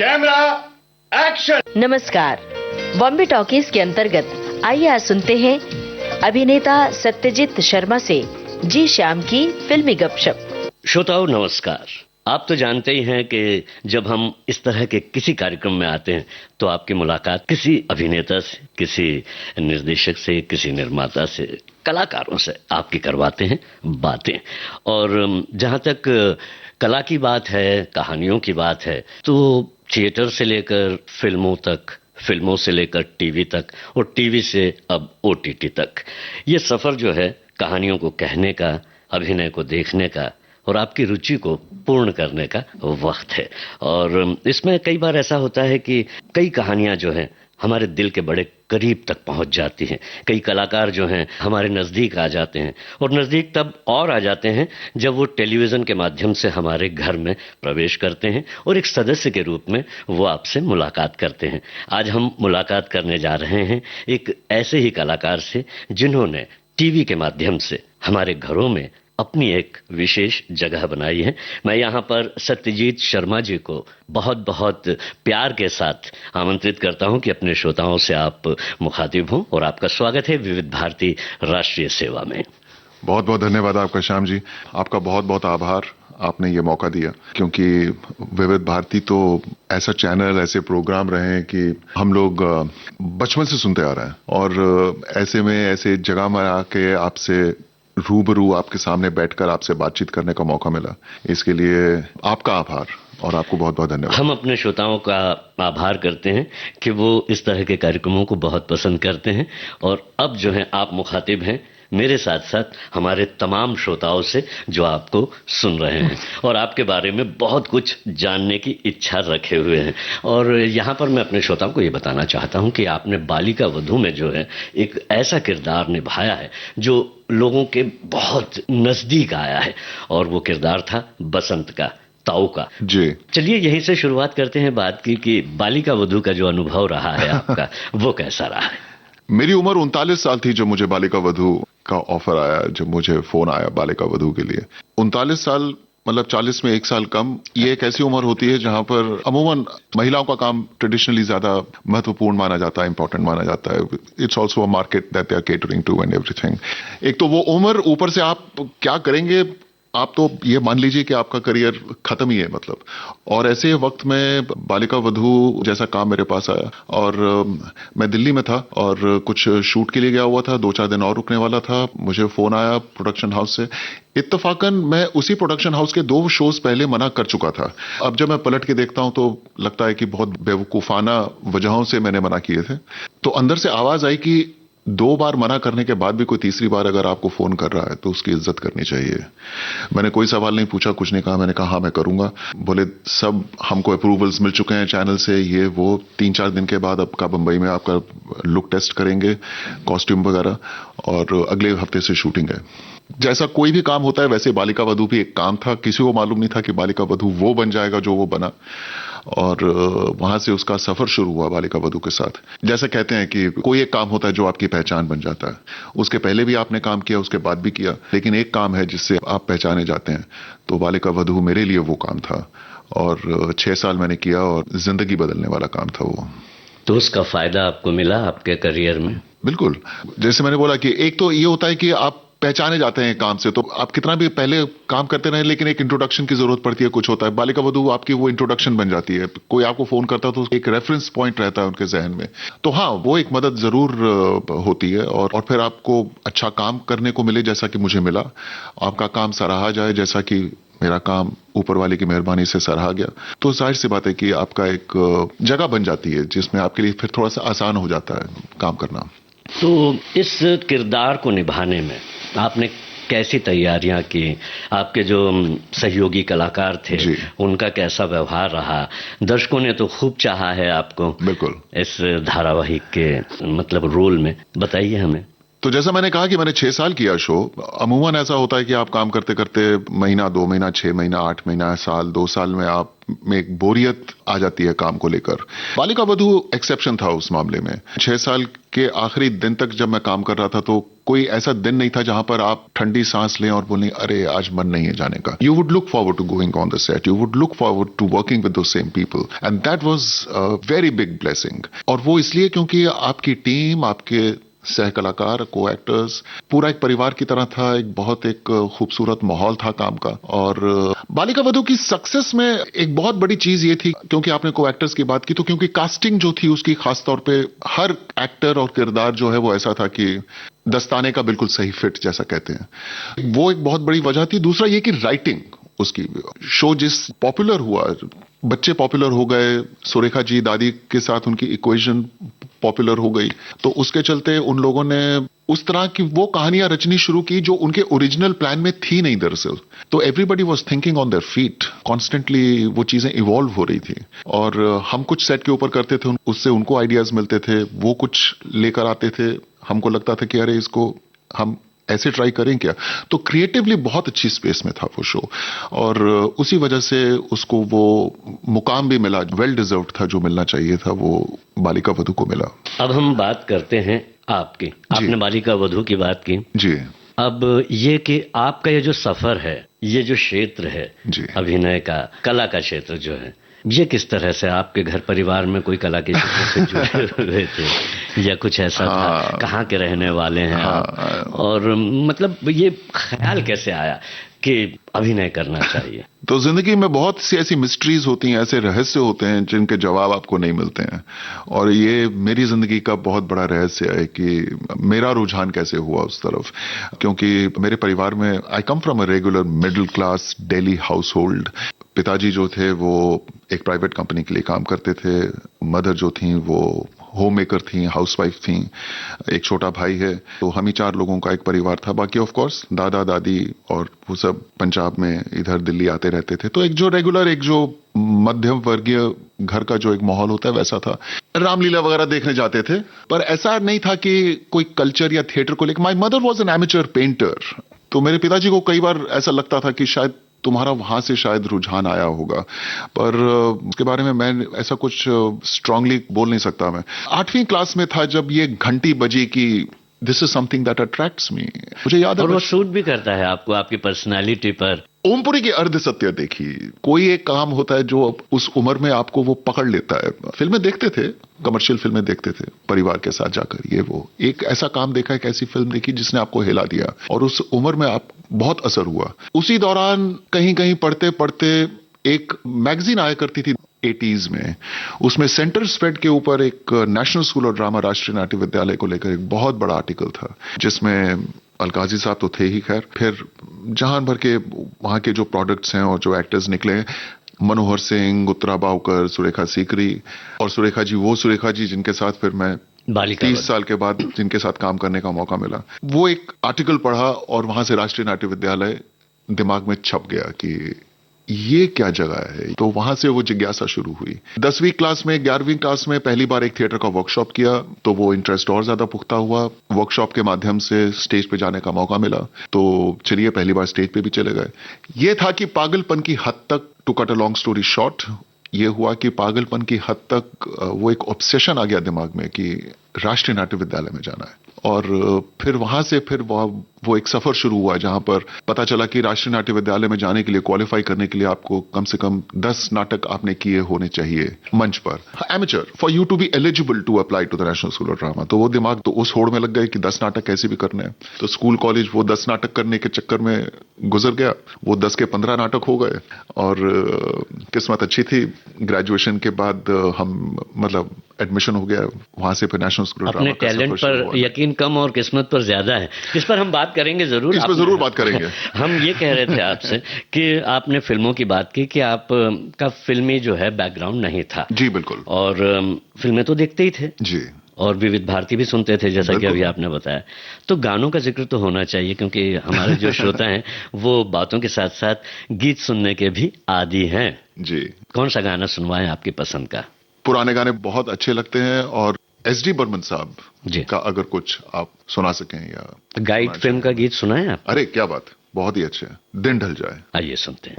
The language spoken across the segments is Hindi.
Camera action. नमस्कार, बॉम्बे टॉकीज के अंतर्गत आइए आज सुनते हैं अभिनेता सत्यजीत शर्मा से जी श्याम की फिल्मी गपशप। श्रोताओं नमस्कार। आप तो जानते ही हैं कि जब हम इस तरह के किसी कार्यक्रम में आते हैं तो आपकी मुलाकात किसी अभिनेता से, किसी निर्देशक से, किसी निर्माता से, कलाकारों से आपकी करवाते हैं बातें। और जहां तक कला की बात है, कहानियों की बात है, तो थिएटर से लेकर फिल्मों तक, फिल्मों से लेकर टीवी तक और टीवी से अब ओटीटी तक, ये सफर जो है कहानियों को कहने का, अभिनय को देखने का और आपकी रुचि को पूर्ण करने का वक्त है। और इसमें कई बार ऐसा होता है कि कई कहानियां जो हैं हमारे दिल के बड़े करीब तक पहुंच जाती हैं। कई कलाकार जो हैं हमारे नज़दीक आ जाते हैं और नज़दीक तब और आ जाते हैं जब वो टेलीविज़न के माध्यम से हमारे घर में प्रवेश करते हैं और एक सदस्य के रूप में वो आपसे मुलाकात करते हैं। आज हम मुलाकात करने जा रहे हैं एक ऐसे ही कलाकार से जिन्होंने टीवी के माध्यम से हमारे घरों में अपनी एक विशेष जगह बनाई है। मैं यहाँ पर सत्यजीत शर्मा जी को बहुत बहुत प्यार के साथ आमंत्रित करता हूँ कि अपने श्रोताओं से आप मुखातिब हों और आपका स्वागत है विविध भारती राष्ट्रीय सेवा में। बहुत बहुत धन्यवाद आपका श्याम जी, आपका बहुत बहुत आभार, आपने ये मौका दिया। क्योंकि विविध भारती तो ऐसा चैनल, ऐसे प्रोग्राम रहे हैं कि हम लोग बचपन से सुनते आ रहे हैं और ऐसे में ऐसे जगह में आके आपसे रूबरू, आपके सामने बैठकर आपसे बातचीत करने का मौका मिला, इसके लिए आपका आभार और आपको बहुत बहुत धन्यवाद। हम अपने श्रोताओं का आभार करते हैं कि वो इस तरह के कार्यक्रमों को बहुत पसंद करते हैं। और अब जो है आप मुखातिब हैं मेरे साथ साथ हमारे तमाम श्रोताओं से जो आपको सुन रहे हैं और आपके बारे में बहुत कुछ जानने की इच्छा रखे हुए हैं। और यहाँ पर मैं अपने श्रोताओं को ये बताना चाहता हूँ कि आपने बालिका वधू में जो है एक ऐसा किरदार निभाया है जो लोगों के बहुत नजदीक आया है और वो किरदार था बसंत का, ताऊ का। जी चलिए यहीं से शुरुआत करते हैं बात की कि बालिका वधू का जो अनुभव रहा है आपका वो कैसा रहा है? मेरी उम्र 39 साल थी जब मुझे बालिका वधू का ऑफर आया, जब मुझे फोन आया बालिका वधू के लिए। 39 साल मतलब 40 में एक साल कम। ये एक ऐसी उम्र होती है जहां पर अमूमन महिलाओं का काम ट्रेडिशनली ज्यादा महत्वपूर्ण माना जाता है, इंपॉर्टेंट माना जाता है। It's also a market that they are catering to and everything. एक तो वो उम्र, ऊपर से आप क्या करेंगे, आप तो ये मान लीजिए कि आपका करियर खत्म ही है मतलब। और ऐसे वक्त में बालिका वधू जैसा काम मेरे पास आया और मैं दिल्ली में था और कुछ शूट के लिए गया हुआ था, 2-4 दिन और रुकने वाला था। मुझे फोन आया प्रोडक्शन हाउस से। इत्तेफाकन मैं उसी प्रोडक्शन हाउस के 2 शोज पहले मना कर चुका था। अब जब मैं पलट के देखता हूं तो लगता है कि बहुत बेवकूफाना वजहों से मैंने मना किए थे। तो अंदर से आवाज आई कि 2 बार मना करने के बाद भी कोई तीसरी बार अगर आपको फोन कर रहा है तो उसकी इज्जत करनी चाहिए। मैंने कोई सवाल नहीं पूछा, कुछ नहीं कहा। मैंने कहा हाँ मैं करूंगा। बोले सब हमको अप्रूवल्स मिल चुके हैं चैनल से, ये वो। 3-4 दिन के बाद आपका बंबई में आपका लुक टेस्ट करेंगे, कॉस्ट्यूम वगैरह, और अगले हफ्ते से शूटिंग है। जैसा कोई भी काम होता है वैसे बालिका वधू भी एक काम था। किसी को मालूम नहीं था कि बालिका वधू वो बन जाएगा जो वो बना। और वहां से उसका सफर शुरू हुआ बालिका वधू के साथ। जैसे कहते हैं कि कोई एक काम होता है जो आपकी पहचान बन जाता है। उसके पहले भी आपने काम किया, उसके बाद भी किया, लेकिन एक काम है जिससे आप पहचाने जाते हैं। तो बालिका वधू मेरे लिए वो काम था और 6 साल मैंने किया और जिंदगी बदलने वाला काम था वो। तो उसका फायदा आपको मिला आपके करियर में? बिल्कुल। जैसे मैंने बोला कि एक तो ये होता है कि आप पहचाने जाते हैं काम से, तो आप कितना भी पहले काम करते रहे लेकिन एक इंट्रोडक्शन की जरूरत पड़ती है, कुछ होता है। बालिका वधू आपकी वो इंट्रोडक्शन बन जाती है। कोई आपको फोन करता है तो एक रेफरेंस पॉइंट रहता है उनके जहन में। तो हाँ, वो एक मदद जरूर होती है। और फिर आपको अच्छा काम करने को मिले जैसा कि मुझे मिला, आपका काम सराहा जाए जैसा कि मेरा काम ऊपर वाले की मेहरबानी से सराहा गया, तो जाहिर सी बात है कि आपका एक जगह बन जाती है जिसमें आपके लिए फिर थोड़ा सा आसान हो जाता है काम करना। तो इस किरदार को निभाने में आपने कैसी तैयारियां की? आपके जो सहयोगी कलाकार थे उनका कैसा व्यवहार रहा? दर्शकों ने तो खूब चाहा है आपको बिल्कुल इस धारावाहिक के मतलब रोल में, बताइए हमें। तो जैसा मैंने कहा कि मैंने 6 साल किया शो। अमूमन ऐसा होता है कि आप काम करते करते महीना, 2 महीना, 6 महीना, 8 महीना, साल, 2 साल में आप में एक बोरियत आ जाती है काम को लेकर। बालिका वधू एक्सेप्शन था उस मामले में। 6 साल के आखिरी दिन तक जब मैं काम कर रहा था तो कोई ऐसा दिन नहीं था जहां पर आप ठंडी सांस लें और बोलें अरे आज मन नहीं है जाने का। You would look forward to going on the set, you would look forward to working with those same people, and that was a very big blessing. और वो इसलिए क्योंकि आपकी टीम, आपके सह कलाकार, को एक्टर्स, पूरा एक परिवार की तरह था। एक खूबसूरत माहौल था काम का। और बालिका वधू की सक्सेस में एक बहुत बड़ी चीज ये थी, क्योंकि आपने को एक्टर्स की बात की, तो क्योंकि कास्टिंग जो थी उसकी खास तौर पे हर एक्टर और किरदार जो है वो ऐसा था कि दस्ताने का बिल्कुल सही फिट जैसा कहते हैं, वो एक बहुत बड़ी वजह थी। दूसरा ये कि राइटिंग उसकी, शो जिस पॉपुलर हुआ, बच्चे पॉपुलर हो गए, सुरेखा जी दादी के साथ उनकी इक्वेशन पॉपुलर हो गई, तो उसके चलते उन लोगों ने उस तरह की वो कहानियां रचनी शुरू की जो उनके ओरिजिनल प्लान में थी नहीं दरअसल। तो everybody was thinking on their feet, constantly वो चीजें इवॉल्व हो रही थी। और हम कुछ सेट के ऊपर करते थे, उससे उनको आइडियाज मिलते थे, वो कुछ लेकर आते थे, हमको लगता था कि अरे इसको हम ऐसे ट्राई करें क्या। तो क्रिएटिवली बहुत अच्छी स्पेस में था वो शो, और उसी वजह से उसको वो मुकाम भी मिला, वेल डिजर्व्ड था, जो मिलना चाहिए था वो बालिका वधू को मिला। अब हम बात करते हैं आपने बालिका वधू की बात की जी। अब ये कि आपका ये जो सफर है, ये जो क्षेत्र है जी। अभिनय का, कला का क्षेत्र जो है, ये किस तरह से आपके घर परिवार में कोई कला के क्षेत्र से जुड़े हुए थे या कुछ ऐसा था? कहाँ के रहने वाले हैं आप? और मतलब ये ख्याल कैसे आया कि अभिनय करना चाहिए? तो जिंदगी में बहुत सी ऐसी मिस्ट्रीज होती हैं, ऐसे रहस्य होते हैं जिनके जवाब आपको नहीं मिलते हैं। और ये मेरी जिंदगी का बहुत बड़ा रहस्य है कि मेरा रुझान कैसे हुआ उस तरफ। क्योंकि मेरे परिवार में I come from a regular middle class Delhi household. पिताजी जो थे वो एक प्राइवेट कंपनी के लिए काम करते थे, मदर जो थी वो होम मेकर थी, हाउसवाइफ थी, एक छोटा भाई है। तो हम ही 4 लोगों का एक परिवार था। बाकी ऑफ कोर्स दादा दादी और वो सब पंजाब में इधर दिल्ली आते रहते थे। तो एक जो रेगुलर, एक जो मध्यम वर्गीय घर का जो एक माहौल होता है वैसा था। रामलीला वगैरह देखने जाते थे, पर ऐसा नहीं था कि कोई कल्चर या थिएटर को लेकर। My mother was an amateur painter. तो मेरे पिताजी को कई बार ऐसा लगता था कि शायद तुम्हारा वहां से शायद रुझान आया होगा, पर उसके बारे में मैं ऐसा कुछ स्ट्रांगली बोल नहीं सकता। मैं 8वीं क्लास में था जब ये घंटी बजी कि this is something that attracts me. मुझे याद है, और वो सूट भी करता है आपको, आपकी पर्सनालिटी पर। ओमपुरी की अर्ध सत्य देखी। कोई एक काम होता है जो उस उम्र में आपको वो पकड़ लेता है। फिल्में देखते थे, कमर्शियल फिल्में देखते थे परिवार के साथ जाकर। ये वो एक ऐसा काम देखा, एक ऐसी फिल्म देखी जिसने आपको हिला दिया, और उस उम्र में आप बहुत असर हुआ। उसी दौरान कहीं कहीं पढ़ते पढ़ते एक मैगजीन आया करती थी 80s में, उसमें सेंटर स्प्रेड के ऊपर एक नेशनल स्कूल ऑफ ड्रामा, राष्ट्रीय नाट्य विद्यालय को लेकर एक बहुत बड़ा आर्टिकल था, जिसमें अलकाजी साहब तो थे ही, खैर फिर जहां भर के वहां के जो प्रोडक्ट्स हैं और जो एक्टर्स निकले, मनोहर सिंह, उत्तरा बावकर, सुरेखा सीकरी, और सुरेखा जी वो सुरेखा जी जिनके साथ फिर मैं 30 साल के बाद जिनके साथ काम करने का मौका मिला। वो एक आर्टिकल पढ़ा और वहां से राष्ट्रीय नाट्य विद्यालय दिमाग में छप गया कि ये क्या जगह है। तो वहां से वो जिज्ञासा शुरू हुई। 10वीं क्लास में, 11वीं क्लास में पहली बार एक थिएटर का वर्कशॉप किया, तो वो इंटरेस्ट और ज्यादा पुख्ता हुआ। वर्कशॉप के माध्यम से स्टेज पे जाने का मौका मिला, तो चलिए पहली बार स्टेज पे भी चले गए। ये था कि पागलपन की हद तक, to cut a long story short, ये हुआ कि पागलपन की हद तक वो एक ऑब्सेशन आ गया दिमाग में कि राष्ट्रीय नाट्य विद्यालय में जाना है। और फिर वहां से फिर वो एक सफर शुरू हुआ जहां पर पता चला कि राष्ट्रीय नाट्य विद्यालय में जाने के लिए, क्वालिफाई करने के लिए आपको कम से कम 10 नाटक आपने किए होने चाहिए मंच पर, amateur, for you to be eligible to apply to the National School of Drama. तो वो दिमाग तो उस होड़ में लग गए कि 10 नाटक कैसे भी करने हैं। तो स्कूल कॉलेज वो 10 नाटक करने के चक्कर में गुजर गया। वो 10 के 15 नाटक हो गए, और किस्मत अच्छी थी, ग्रेजुएशन के बाद हम मतलब एडमिशन हो गया वहां से, फिर नेशनल स्कूल ऑफ ड्रामा। अपने टैलेंट पर यकीन कम और किस्मत पर ज्यादा है, इस पर हम बात करेंगे जरूर, इस पर जरूर बात करेंगे। हम ये कह रहे थे आपसे कि आपने फिल्मों की बात की कि आप का फिल्मी जो है बैकग्राउंड नहीं था। जी बिल्कुल। और फिल्में तो देखते ही थे जी, और विविध भारती भी सुनते थे, जैसा कि अभी आपने बताया। तो गानों का जिक्र तो होना चाहिए, क्योंकि हमारे जो श्रोता हैं वो बातों के साथ साथ गीत सुनने के भी आदी हैं। जी। कौन सा गाना सुनवाएं आपकी पसंद का? पुराने गाने बहुत अच्छे लगते हैं, और एसडी बर्मन साहब जी। का अगर कुछ आप सुना सकें या गाइड फिल्म का गीत सुना है आप? अरे क्या बात, बहुत ही अच्छे, दिन ढल जाए। आइए सुनते हैं।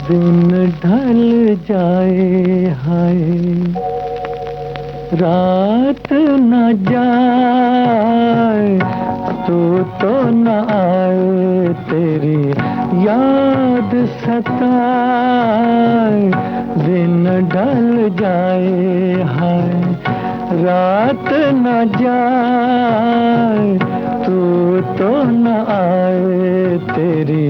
दिन ढल जाए हाय, रात न जाए, तो न आए, तेरी याद सताए। दिन ढल जाए हाय, रात न जाए, तो न आए, तेरी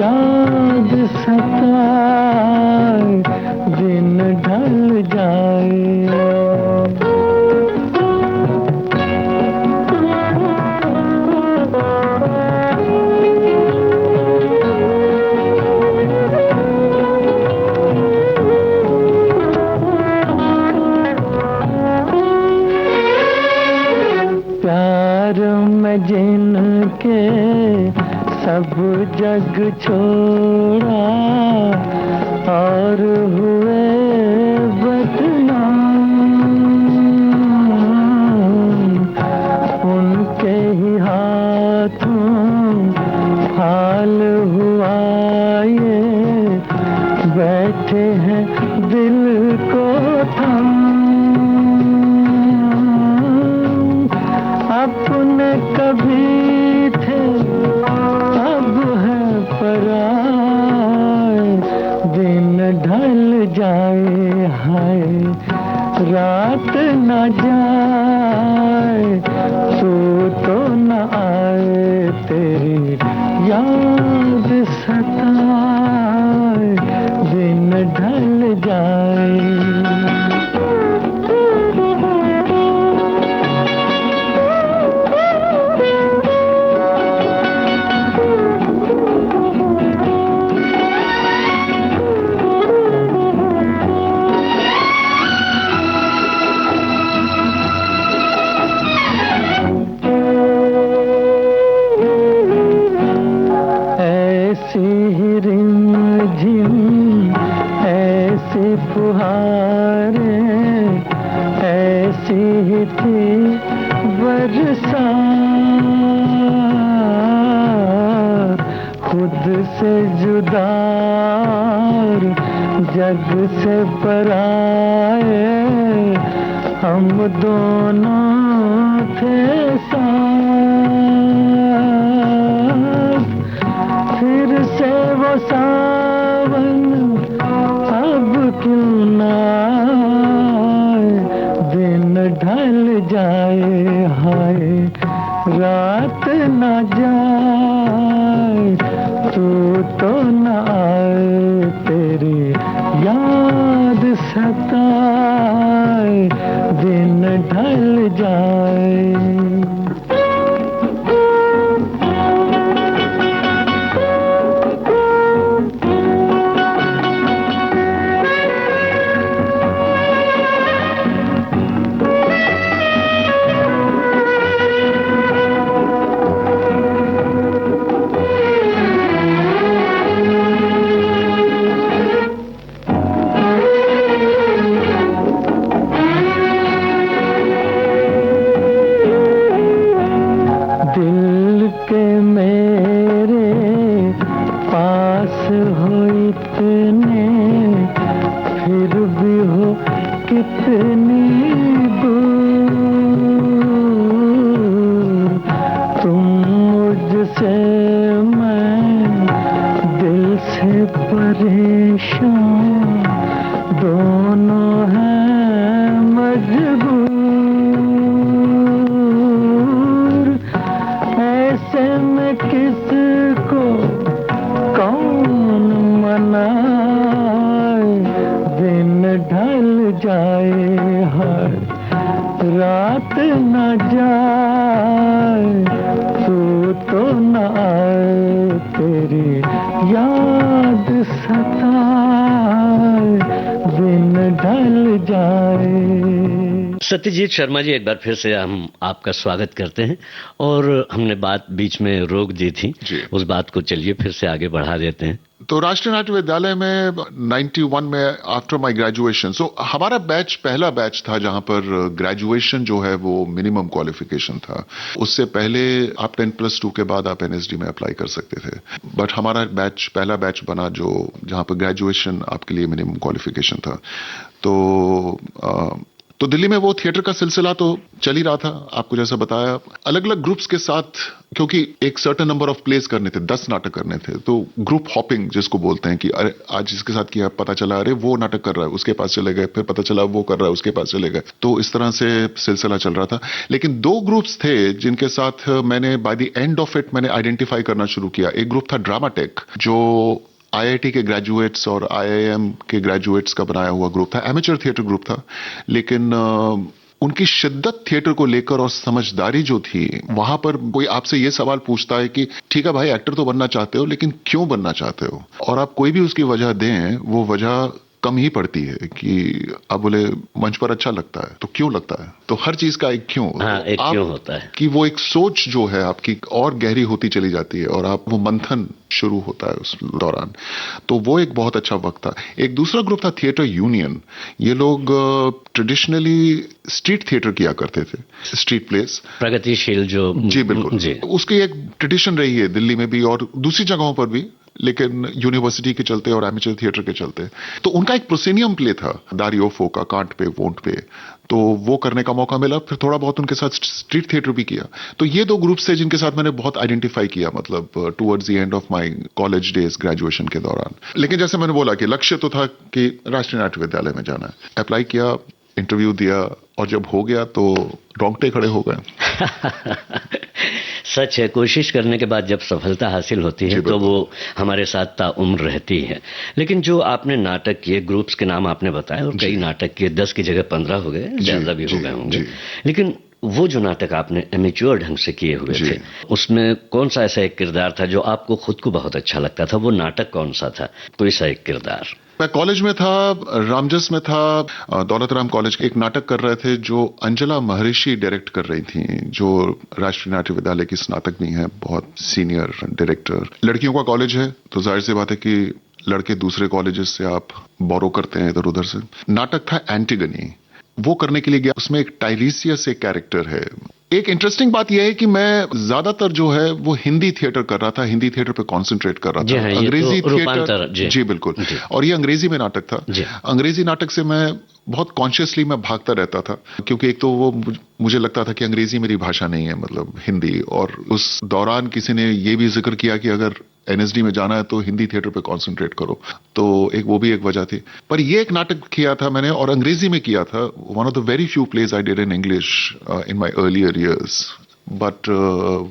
याद सताए। दिन ढल जाए। प्यार में जिनके सब जग छोड़ा, और हुए बदनाम, उनके ही हाथों फाल हुआ ये, बैठे हैं दिल को थम। अपने कभी थे अब है पराए। दिन ढल जाए हाय, रात न जाए, तो न आए, तेरी याद सताए। दिन ढल जाए। ऐसी ही रिमझिम, ऐसी फुहारें, ऐसी ही थी बरसात। खुद से जुदा और जग से पराए, हम दोनों थे साथ। फिर से वो सावन अब क्यों न आए। दिन ढल जाए हाय, रात न जाए, तो न आए, तेरी याद सताए। दिन ढल जाए। दिल के मेरे पास हो इतने, फिर भी हो कितनी दूर। तुम मुझसे, मैं दिल से परेशान, दोनों हैं मजबूर। ऐसे में किसको कौन मनाए। दिन ढल जाए हर, रात न जाए, तो न आए, तेरी याद सताए। दिन ढल जाए। सत्यजीत शर्मा जी, एक बार फिर से हम आपका स्वागत करते हैं। और हमने बात बीच में रोक दी थी, जी। उस बात को चलिए फिर से आगे बढ़ा देते हैं। तो राष्ट्रीय नाट्य विद्यालय में 91 में आफ्टर माय ग्रेजुएशन, सो हमारा बैच पहला बैच था जहां पर ग्रेजुएशन जो है वो मिनिमम क्वालिफिकेशन था। उससे पहले आप 10+2 के बाद आप एनएसडी में अप्लाई कर सकते थे, बट हमारा बैच पहला बैच बना जो जहां पर ग्रेजुएशन आपके लिए मिनिमम क्वालिफिकेशन था। तो दिल्ली में वो थिएटर का सिलसिला तो चल ही रहा था, आपको जैसा बताया, अलग अलग ग्रुप्स के साथ, क्योंकि एक सर्टेन नंबर ऑफ प्लेस करने थे, 10 नाटक करने थे, तो ग्रुप हॉपिंग जिसको बोलते हैं कि अरे आज इसके साथ किया, पता चला अरे वो नाटक कर रहा है, उसके पास चले गए, फिर पता चला वो कर रहा है, उसके पास चले गए, तो इस तरह से सिलसिला चल रहा था। लेकिन 2 ग्रुप्स थे जिनके साथ मैंने by the end of it मैंने आइडेंटिफाई करना शुरू किया। एक ग्रुप था ड्रामाटेक, जो आईआईटी के ग्रेजुएट्स और आईआईएम के ग्रेजुएट्स का बनाया हुआ ग्रुप था, एमेचर थिएटर ग्रुप था, लेकिन उनकी शिद्दत थिएटर को लेकर और समझदारी जो थी, वहां पर कोई आपसे ये सवाल पूछता है कि ठीक है भाई, एक्टर तो बनना चाहते हो, लेकिन क्यों बनना चाहते हो? और आप कोई भी उसकी वजह दें, वो वजह कम ही पड़ती है कि आप बोले मंच पर अच्छा लगता है, तो क्यों लगता है? तो हर चीज का एक क्यों, हाँ, तो एक क्यों होता है कि वो एक सोच जो है आपकी और गहरी होती चली जाती है, और आप वो मंथन शुरू होता है उस दौरान। तो वो एक बहुत अच्छा वक्त था। एक दूसरा ग्रुप था थिएटर यूनियन। ये लोग ट्रेडिशनली स्ट्रीट थिएटर किया करते थे, स्ट्रीट प्लेस, प्रगतिशील जो। जी बिल्कुल जी। उसकी एक ट्रेडिशन रही है दिल्ली में भी और दूसरी जगहों पर भी, लेकिन यूनिवर्सिटी के चलते और एमेचर थिएटर के चलते। तो उनका एक प्रोसेनियम प्ले था, दारियोफो का, कांट पे वोंट पे, तो वो करने का मौका मिला। फिर थोड़ा बहुत उनके साथ स्ट्रीट थिएटर भी किया। तो ये 2 ग्रुप्स थे जिनके साथ मैंने बहुत आइडेंटिफाई किया, मतलब towards the end of my college days, graduation के दौरान। लेकिन जैसे मैंने बोला कि लक्ष्य तो था कि राष्ट्रीय नाट्य विद्यालय में जाना है। अप्लाई किया, इंटरव्यू दिया, और जब हो गया तो रोंगटे खड़े हो गए। सच है, कोशिश करने के बाद जब सफलता हासिल होती है तो वो हमारे साथ ताउम्र रहती है। लेकिन जो आपने नाटक किए, ग्रुप्स के नाम आपने बताए, और कई नाटक किए, 10 की जगह 15 हो गए, ज्यादा भी हो गए होंगे, लेकिन वो जो नाटक आपने एमेच्योर ढंग से किए हुए थे, उसमें कौन सा ऐसा एक किरदार था जो आपको खुद को बहुत अच्छा लगता था? वो नाटक कौन सा था? कोई सा एक किरदार? मैं कॉलेज में था, रामजस में था, दौलत राम कॉलेज, एक नाटक कर रहे थे जो अंजला महर्षि डायरेक्ट कर रही थी, जो राष्ट्रीय नाट्य विद्यालय की स्नातक भी हैं, बहुत सीनियर डायरेक्टर। लड़कियों का कॉलेज है तो जाहिर सी बात है कि लड़के दूसरे कॉलेजेस से आप बोरो करते हैं इधर उधर से। नाटक था एंटीगनी, वो करने के लिए गया। उसमें एक टाइरिसियस एक कैरेक्टर है। एक इंटरेस्टिंग बात यह है कि मैं ज्यादातर जो है वो हिंदी थिएटर कर रहा था, हिंदी थिएटर पे कंसंट्रेट कर रहा था। हाँ, अंग्रेजी तो थिएटर, जी बिल्कुल, और ये अंग्रेजी में नाटक था। अंग्रेजी नाटक से मैं बहुत कॉन्शियसली मैं भागता रहता था, क्योंकि एक तो वो मुझे लगता था कि अंग्रेजी मेरी भाषा नहीं है, मतलब हिंदी, और उस दौरान किसी ने ये भी जिक्र किया कि अगर एनएसडी में जाना है तो हिंदी थिएटर पे कंसंट्रेट करो, तो एक वो भी एक वजह थी। पर ये एक नाटक किया था मैंने, और अंग्रेजी में किया था। One of the very few plays I did in English in my earlier years, but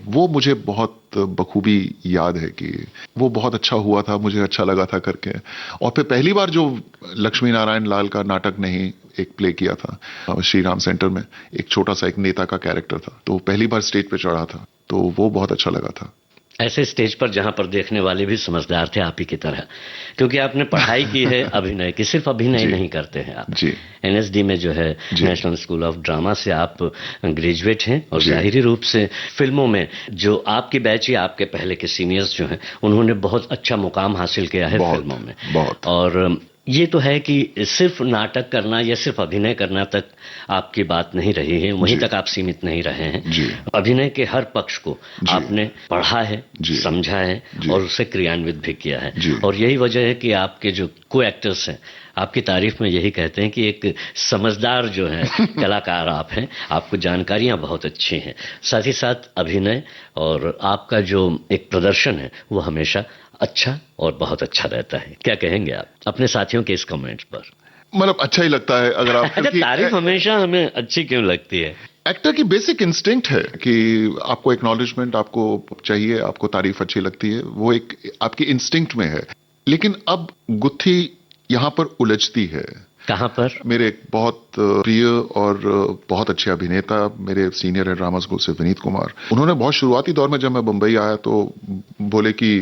वो मुझे बहुत बखूबी याद है कि वो बहुत अच्छा हुआ था, मुझे अच्छा लगा था करके। और फिर पहली बार जो लक्ष्मी नारायण लाल का नाटक नहीं एक प्ले किया था श्री राम सेंटर में, एक छोटा सा एक नेता का कैरेक्टर था, तो पहली बार स्टेज पे चढ़ा था, तो वो बहुत अच्छा लगा था। ऐसे स्टेज पर जहां पर देखने वाले भी समझदार थे आप ही की तरह, क्योंकि आपने पढ़ाई की है अभिनय की, सिर्फ अभिनय नहीं करते हैं आप। एनएसडी में जो है नेशनल स्कूल ऑफ ड्रामा से आप ग्रेजुएट हैं, और जाहिरी रूप से फिल्मों में जो आपकी बैच या आपके पहले के सीनियर्स जो हैं उन्होंने बहुत अच्छा मुकाम हासिल किया है फिल्मों में। और ये तो है कि सिर्फ नाटक करना या सिर्फ अभिनय करना तक आपकी बात नहीं रही है, वहीं तक आप सीमित नहीं रहे हैं। अभिनय के हर पक्ष को आपने पढ़ा है, समझा है, और उसे क्रियान्वित भी किया है। और यही वजह है कि आपके जो को एक्टर्स हैं आपकी तारीफ में यही कहते हैं कि एक समझदार जो है कलाकार आप हैं, आपको जानकारियां बहुत अच्छी हैं, साथ ही साथ अभिनय और आपका जो एक प्रदर्शन है वो हमेशा अच्छा और बहुत अच्छा रहता है। क्या कहेंगे आप अपने साथियों के इस कमेंट्स पर? मतलब अच्छा ही लगता है अगर आप तारीफ हमेशा हमें अच्छी क्यों लगती है? एक्टर की बेसिक इंस्टिंक्ट है कि आपको एक्नॉलेजमेंट आपको चाहिए, आपको तारीफ अच्छी लगती है, वो एक आपकी इंस्टिंक्ट में है। लेकिन अब गुत्थी यहां पर उलझती है। कहां पर? मेरे एक बहुत प्रिय और बहुत अच्छे अभिनेता मेरे सीनियर है ड्रामा स्कूल से, विनीत कुमार, उन्होंने बहुत शुरुआती दौर में जब मैं बंबई आया तो बोले कि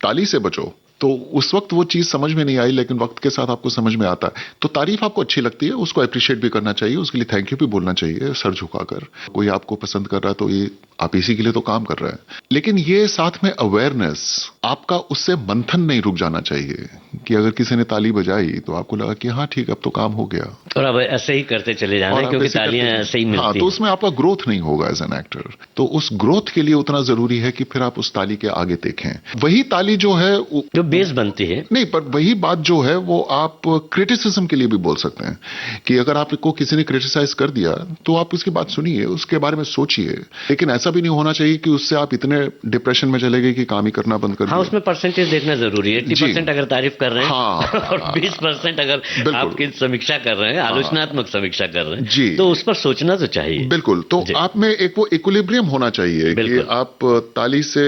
ताली से बचो, तो उस वक्त वो चीज समझ में नहीं आई, लेकिन वक्त के साथ आपको समझ में आता है। तो तारीफ आपको अच्छी लगती है, उसको अप्रिशिएट भी करना चाहिए, उसके लिए थैंक यू भी बोलना चाहिए सर झुकाकर। कोई आपको पसंद कर रहा है तो ये आप इसी के लिए तो काम कर रहे हैं, लेकिन ये साथ में अवेयरनेस, आपका उससे मंथन नहीं रुक जाना चाहिए कि अगर किसी ने ताली बजाई तो आपको लगा कि हाँ ठीक, अब तो काम हो गया और अब ऐसे ही करते चले जाना है, क्योंकि तालियां ऐसे ही मिलती हाँ, तो उसमें आपका ग्रोथ नहीं होगा एज एन एक्टर। तो उस ग्रोथ के लिए उतना जरूरी है कि फिर आप उस ताली के आगे देखें। वही ताली जो है जो बेस बनती है, नहीं, पर वही बात जो है वो आप क्रिटिसिज्म के लिए भी बोल सकते हैं कि अगर आपको किसी ने क्रिटिसाइज कर दिया तो आप उसकी बात सुनिए, उसके बारे में सोचिए, लेकिन ऐसा भी नहीं होना चाहिए कि उससे आप इतने डिप्रेशन में चले गए कि काम ही करना बंद कर दिया। हाँ, उसमें परसेंटेज देखना जरूरी है। 80% अगर तारीफ कर रहे हैं, हाँ, और 20% अगर आपकी समीक्षा कर रहे हैं, आलोचनात्मक समीक्षा कर रहे जी, हैं, तो उस पर सोचना तो चाहिए। बिल्कुल। तो आप में एक वो इक्विलिब्रियम होना चाहिए कि आप ताली से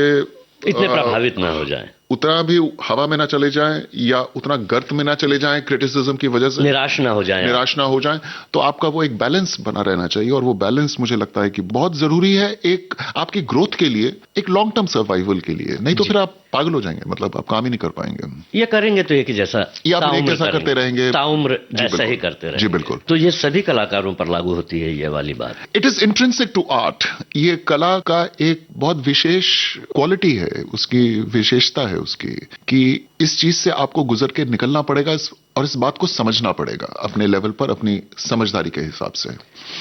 इतने प्रभावित ना हो जाए, उतना भी हवा में ना चले जाएं या उतना गर्त में ना चले जाएं क्रिटिसिज्म की वजह से, निराश ना हो जाएं। तो आपका वो एक बैलेंस बना रहना चाहिए, और वो बैलेंस मुझे लगता है कि बहुत जरूरी है, एक आपकी ग्रोथ के लिए, एक लॉन्ग टर्म सर्वाइवल के लिए। नहीं तो फिर आप पागल हो जाएंगे, मतलब आप काम ही नहीं कर पाएंगे। ये करेंगे तो एक ही जैसा, आप एक जैसा करते रहेंगे, ताउम्र ऐसा ही करते रहेंगे। जी बिल्कुल। तो ये सभी कलाकारों पर लागू होती है ये वाली बात। It is intrinsic to art. ये कला का एक बहुत विशेष क्वालिटी है, उसकी विशेषता है उसकी, कि इस चीज से आपको गुजर के निकलना पड़ेगा और इस बात को समझना पड़ेगा अपने लेवल पर, अपनी समझदारी के हिसाब से।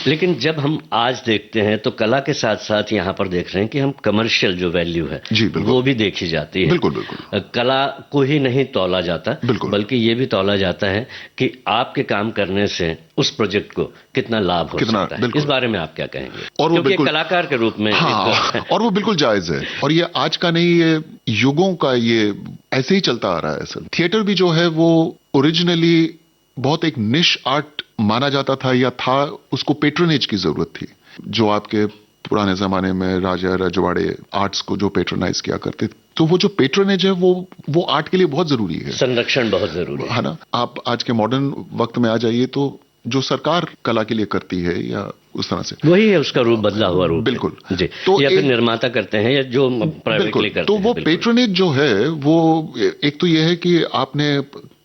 लेकिन जब हम आज देखते हैं तो कला के साथ साथ यहाँ पर देख रहे हैं कि हम कमर्शियल जो वैल्यू है वो भी देखी जाती है। बिल्कुल बिल्कुल। कला को ही नहीं तौला जाता, बल्कि ये भी तौला जाता है कि आपके काम करने से उस प्रोजेक्ट को कितना लाभ हो सकता है। इस बारे में आप क्या कहेंगे? और वो क्योंकि कलाकार के रूप में और वो बिल्कुल जायज है, और ये आज का नहीं, ये युगों का ये ऐसे ही चलता आ रहा है। सर, थिएटर भी जो है वो ओरिजिनली बहुत एक निश आर्ट माना जाता था, या था, उसको पेट्रोनेज की जरूरत थी। जो आपके पुराने जमाने में राजा रजवाड़े आर्ट्स को जो पेट्रोनाइज किया करते थे, तो वो जो पेट्रोनेज है वो आर्ट के लिए बहुत जरूरी है, संरक्षण बहुत जरूरी है ना। आप आज के मॉडर्न वक्त में आ जाइए तो जो सरकार कला के लिए करती है या उस तरह से, वही है उसका रूप, बदला हुआ रूप। बिल्कुल जी। तो या फिर निर्माता करते हैं या जो प्राइवेटली करते हैं। तो वो पेट्रोनेज जो है वो एक तो ये है कि आपने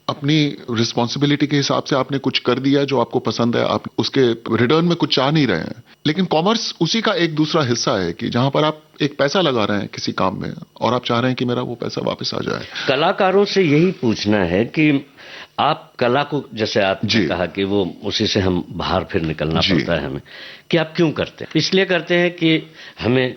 अपनी रिस्पॉन्सिबिलिटी के हिसाब से आपने कुछ कर दिया जो आपको पसंद है, आप उसके रिटर्न में कुछ चाह नहीं रहे हैं। लेकिन कॉमर्स उसी का एक दूसरा हिस्सा है कि जहां पर आप एक पैसा लगा रहे हैं किसी काम में और आप चाह रहे हैं कि मेरा वो पैसा वापस आ जाए। कलाकारों से यही पूछना है कि आप कला को, जैसे आपने कहा कि वो उसी से हम बाहर फिर निकलना पड़ता है हमें, कि आप क्यों करते हैं? इसलिए करते हैं कि हमें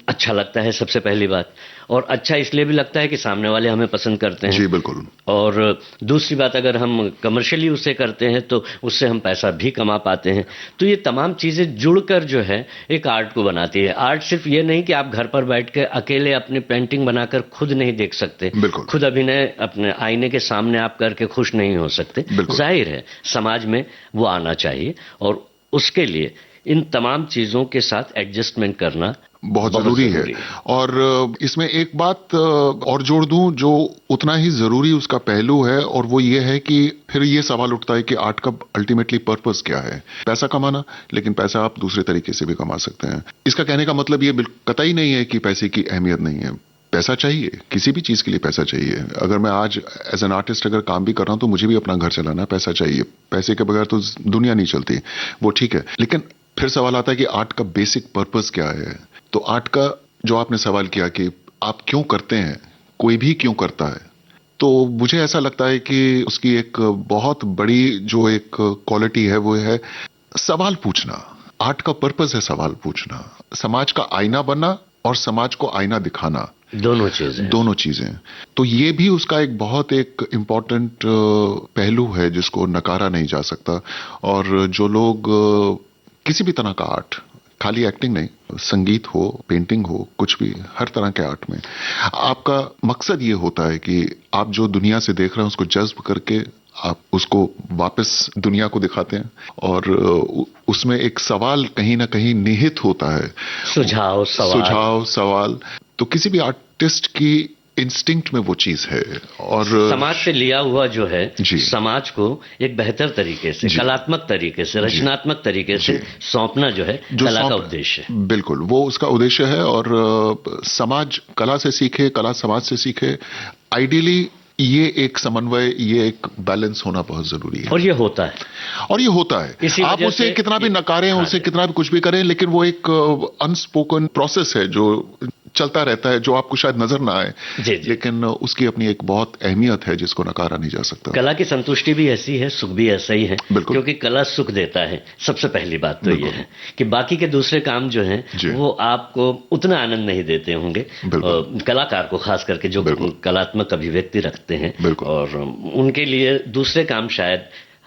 अच्छा लगता है, सबसे पहली बात, और अच्छा इसलिए भी लगता है कि सामने वाले हमें पसंद करते हैं। जी बिल्कुल। और दूसरी बात, अगर हम कमर्शियली उसे करते हैं तो उससे हम पैसा भी कमा पाते हैं। तो ये तमाम चीजें जुड़कर जो है एक आर्ट को बनाती है। आर्ट सिर्फ ये नहीं कि आप घर पर बैठ के अकेले अपनी पेंटिंग बनाकर खुद नहीं देख सकते, खुद अभिनय अपने आईने के सामने आप करके खुश नहीं हो सकते। जाहिर है समाज में वो आना चाहिए, और उसके लिए इन तमाम चीजों के साथ एडजस्टमेंट करना बहुत जरूरी है। और इसमें एक बात और जोड़ दूं जो उतना ही जरूरी उसका पहलू है, और वो ये है कि फिर ये सवाल उठता है कि आर्ट का अल्टीमेटली पर्पस क्या है? पैसा कमाना, लेकिन पैसा आप दूसरे तरीके से भी कमा सकते हैं। इसका कहने का मतलब ये कतई नहीं है कि पैसे की अहमियत नहीं है। पैसा चाहिए, किसी भी चीज के लिए पैसा चाहिए। अगर मैं आज एज एन आर्टिस्ट अगर काम भी कर रहा हूं तो मुझे भी अपना घर चलाना, पैसा चाहिए। पैसे के बगैर तो दुनिया नहीं चलती, वो ठीक है। लेकिन फिर सवाल आता है कि आर्ट का बेसिक पर्पस क्या है? तो आर्ट का जो आपने सवाल किया कि आप क्यों करते हैं, कोई भी क्यों करता है, तो मुझे ऐसा लगता है कि उसकी एक बहुत बड़ी जो एक क्वालिटी है वो है सवाल पूछना। आर्ट का पर्पस है सवाल पूछना, समाज का आईना बनना और समाज को आईना दिखाना, दोनों चीजें। तो ये भी उसका एक बहुत एक इम्पॉर्टेंट पहलू है जिसको नकारा नहीं जा सकता। और जो लोग किसी भी तरह का आर्ट, खाली एक्टिंग नहीं, संगीत हो, पेंटिंग हो, कुछ भी, हर तरह के आर्ट में आपका मकसद ये होता है कि आप जो दुनिया से देख रहे हैं उसको जज्ब करके आप उसको वापस दुनिया को दिखाते हैं, और उसमें एक सवाल कहीं ना कहीं निहित होता है, सुझाव सवाल। तो किसी भी आर्टिस्ट की इंस्टिंक्ट में वो चीज है, और समाज से लिया हुआ जो है, समाज को एक बेहतर तरीके से, कलात्मक तरीके से, रचनात्मक तरीके से सौंपना जो है कला का उद्देश्य है। बिल्कुल, वो उसका उद्देश्य है। और समाज कला से सीखे, कला समाज से सीखे। आइडियली ये एक समन्वय, ये एक बैलेंस होना बहुत जरूरी है। और ये होता है, और ये होता है। इसी आप वजह उसे से कितना भी नकारें, हाँ उसे जी। कितना भी कुछ भी करें, लेकिन वो एक अनस्पोकन प्रोसेस है जो चलता रहता है, जो आपको शायद नजर ना आए, जी, जी। लेकिन उसकी अपनी एक बहुत अहमियत है जिसको नकारा नहीं जा सकता। कला की संतुष्टि भी ऐसी है, सुख भी ऐसा ही है। बिल्कुल। क्योंकि कला सुख देता है। सबसे पहली बात तो ये बिल्कुल। है कि बाकी के दूसरे काम जो हैं जी। वो आपको उतना आनंद नहीं देते होंगे। बिल्कुल। कलाकार को खास करके जो बिल्कुल। कलात्मक अभिव्यक्ति रखते हैं, बिल्कुल। और उनके लिए दूसरे काम शायद,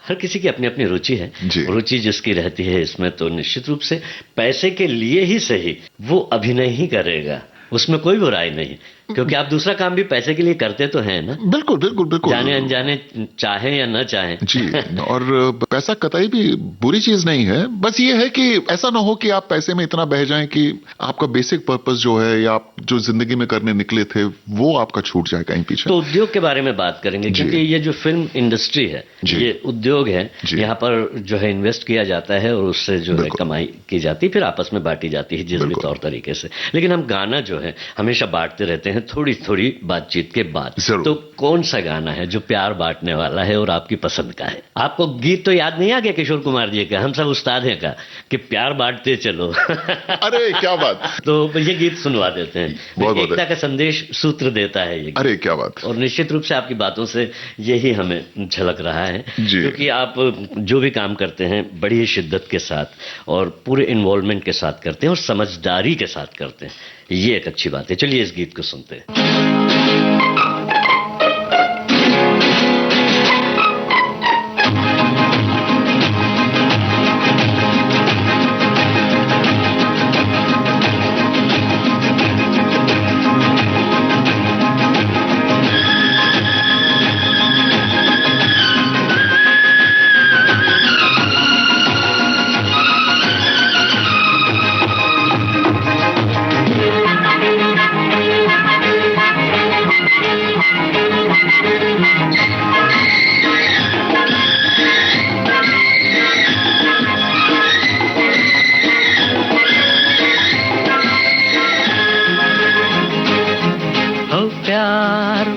हर किसी की अपनी अपनी रुचि है। जी। रुचि जिसकी रहती है इसमें, तो निश्चित रूप से पैसे के लिए ही सही वो अभिनय ही करेगा, उसमें कोई बुराई नहीं। क्योंकि आप दूसरा काम भी पैसे के लिए करते तो हैं ना। बिल्कुल बिल्कुल बिल्कुल। जाने अनजाने, चाहे या न चाहे। जी। और पैसा कतई भी बुरी चीज नहीं है, बस ये है कि ऐसा ना हो कि आप पैसे में इतना बह जाएं कि आपका बेसिक पर्पस जो है, या आप जो जिंदगी में करने निकले थे, वो आपका छूट जाए कहीं पीछे। तो उद्योग के बारे में बात करेंगे, जी। क्योंकि ये जो फिल्म इंडस्ट्री है, जी। ये उद्योग है। जी। यहाँ पर जो है इन्वेस्ट किया जाता है और उससे जो है बिल्कुल। कमाई की जाती है, फिर आपस में बांटी जाती है जिस भी बिल्कुल। तौर तरीके से। लेकिन हम गाना जो है हमेशा बांटते रहते हैं, थोड़ी थोड़ी बातचीत के बाद। जरूर। तो कौन सा गाना है जो प्यार बांटने वाला है और आपकी पसंद का है? आपको गीत तो याद नहीं आ गया किशोर कुमार जी का, हम सब उस्ताद हैं का, कि प्यार बांटते चलो। अरे क्या बात। तो ये गीत सुनवा देते हैं। बहुत बहुत एकता का संदेश सूत्र देता है ये गीत। अरे क्या बात। और निश्चित रूप से आपकी बातों से यही हमें झलक रहा है। जी। क्योंकि आप जो भी काम करते हैं बड़ी ही शिद्दत के साथ और पूरे इन्वॉल्वमेंट के साथ करते हैं और समझदारी के साथ करते हैं, ये एक अच्छी बात है। चलिए इस गीत को सुनते हैं।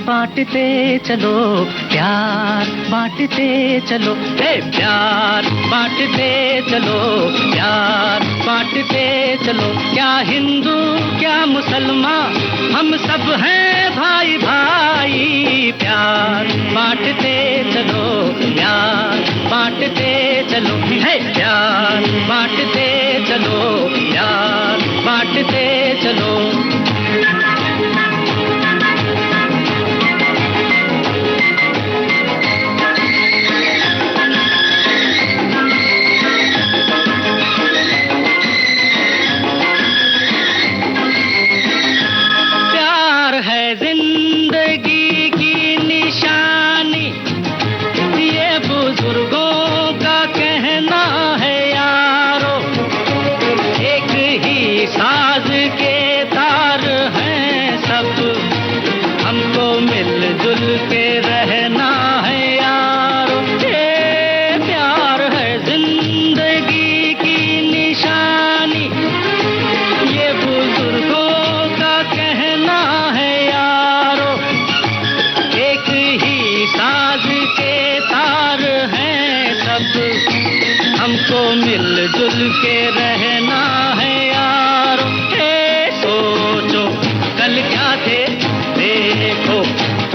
बांटते चलो, प्यार बांटते चलो, हे प्यार बांटते चलो, प्यार बांटते चलो। क्या हिंदू क्या मुसलमान, हम सब हैं भाई भाई। प्यार बांटते चलो, प्यार बांटते चलो, हे प्यार बांटते चलो, प्यार बांटते चलो। मिलजुल के रहना है यारो। सोचो कल क्या थे, देखो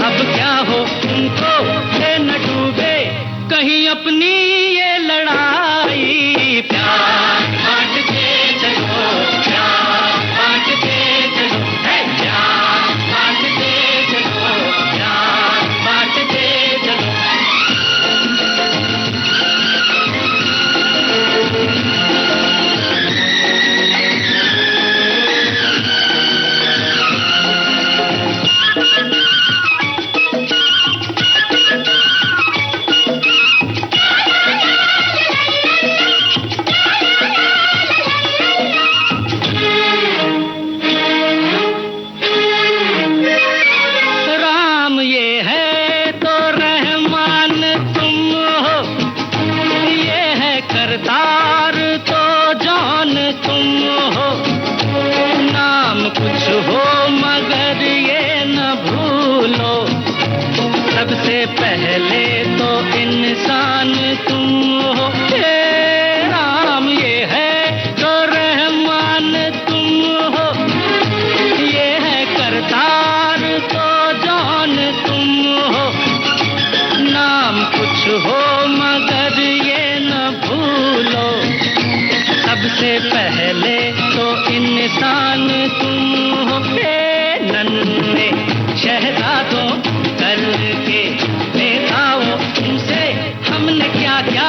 अब क्या हो, तुमको न डूबे कहीं अपनी ये लड़ाई। प्यार बांटते चलो, प्यार बांटते चलो, प्यार बांटते चलो, प्यार बांटते चलो। इंसान तुम हो, हे राम ये है तो रहमान तुम हो, ये है करतार तो जान तुम हो, नाम कुछ हो मगर ये न भूलो, सबसे पहले तो इंसान तुम हो, हे नन्हे शहजादों करके नेताओं, तुमसे हमने क्या क्या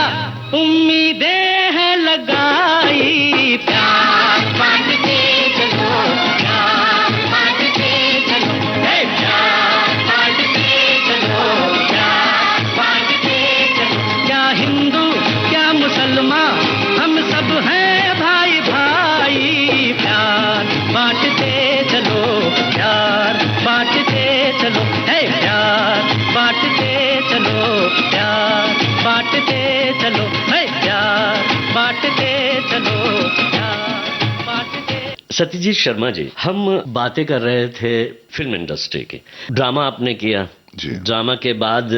उम्मीदें हैं लगाई, प्यार बांटते चलो, प्यार बांटते चलो, हे प्यार बांटते चलो, प्यार बांटते चलो, क्या हिंदू क्या मुसलमान हम सब हैं भाई भाई, प्यार बांटते चलो, प्यार बांटते चलो, है प्यार बांटते चलो, प्यार बांटते चलो, है प्यार बांटते चलो, प्यार बांटते। सत्यजीत शर्मा जी, हम बातें कर रहे थे फिल्म इंडस्ट्री की। ड्रामा आपने किया जी। ड्रामा के बाद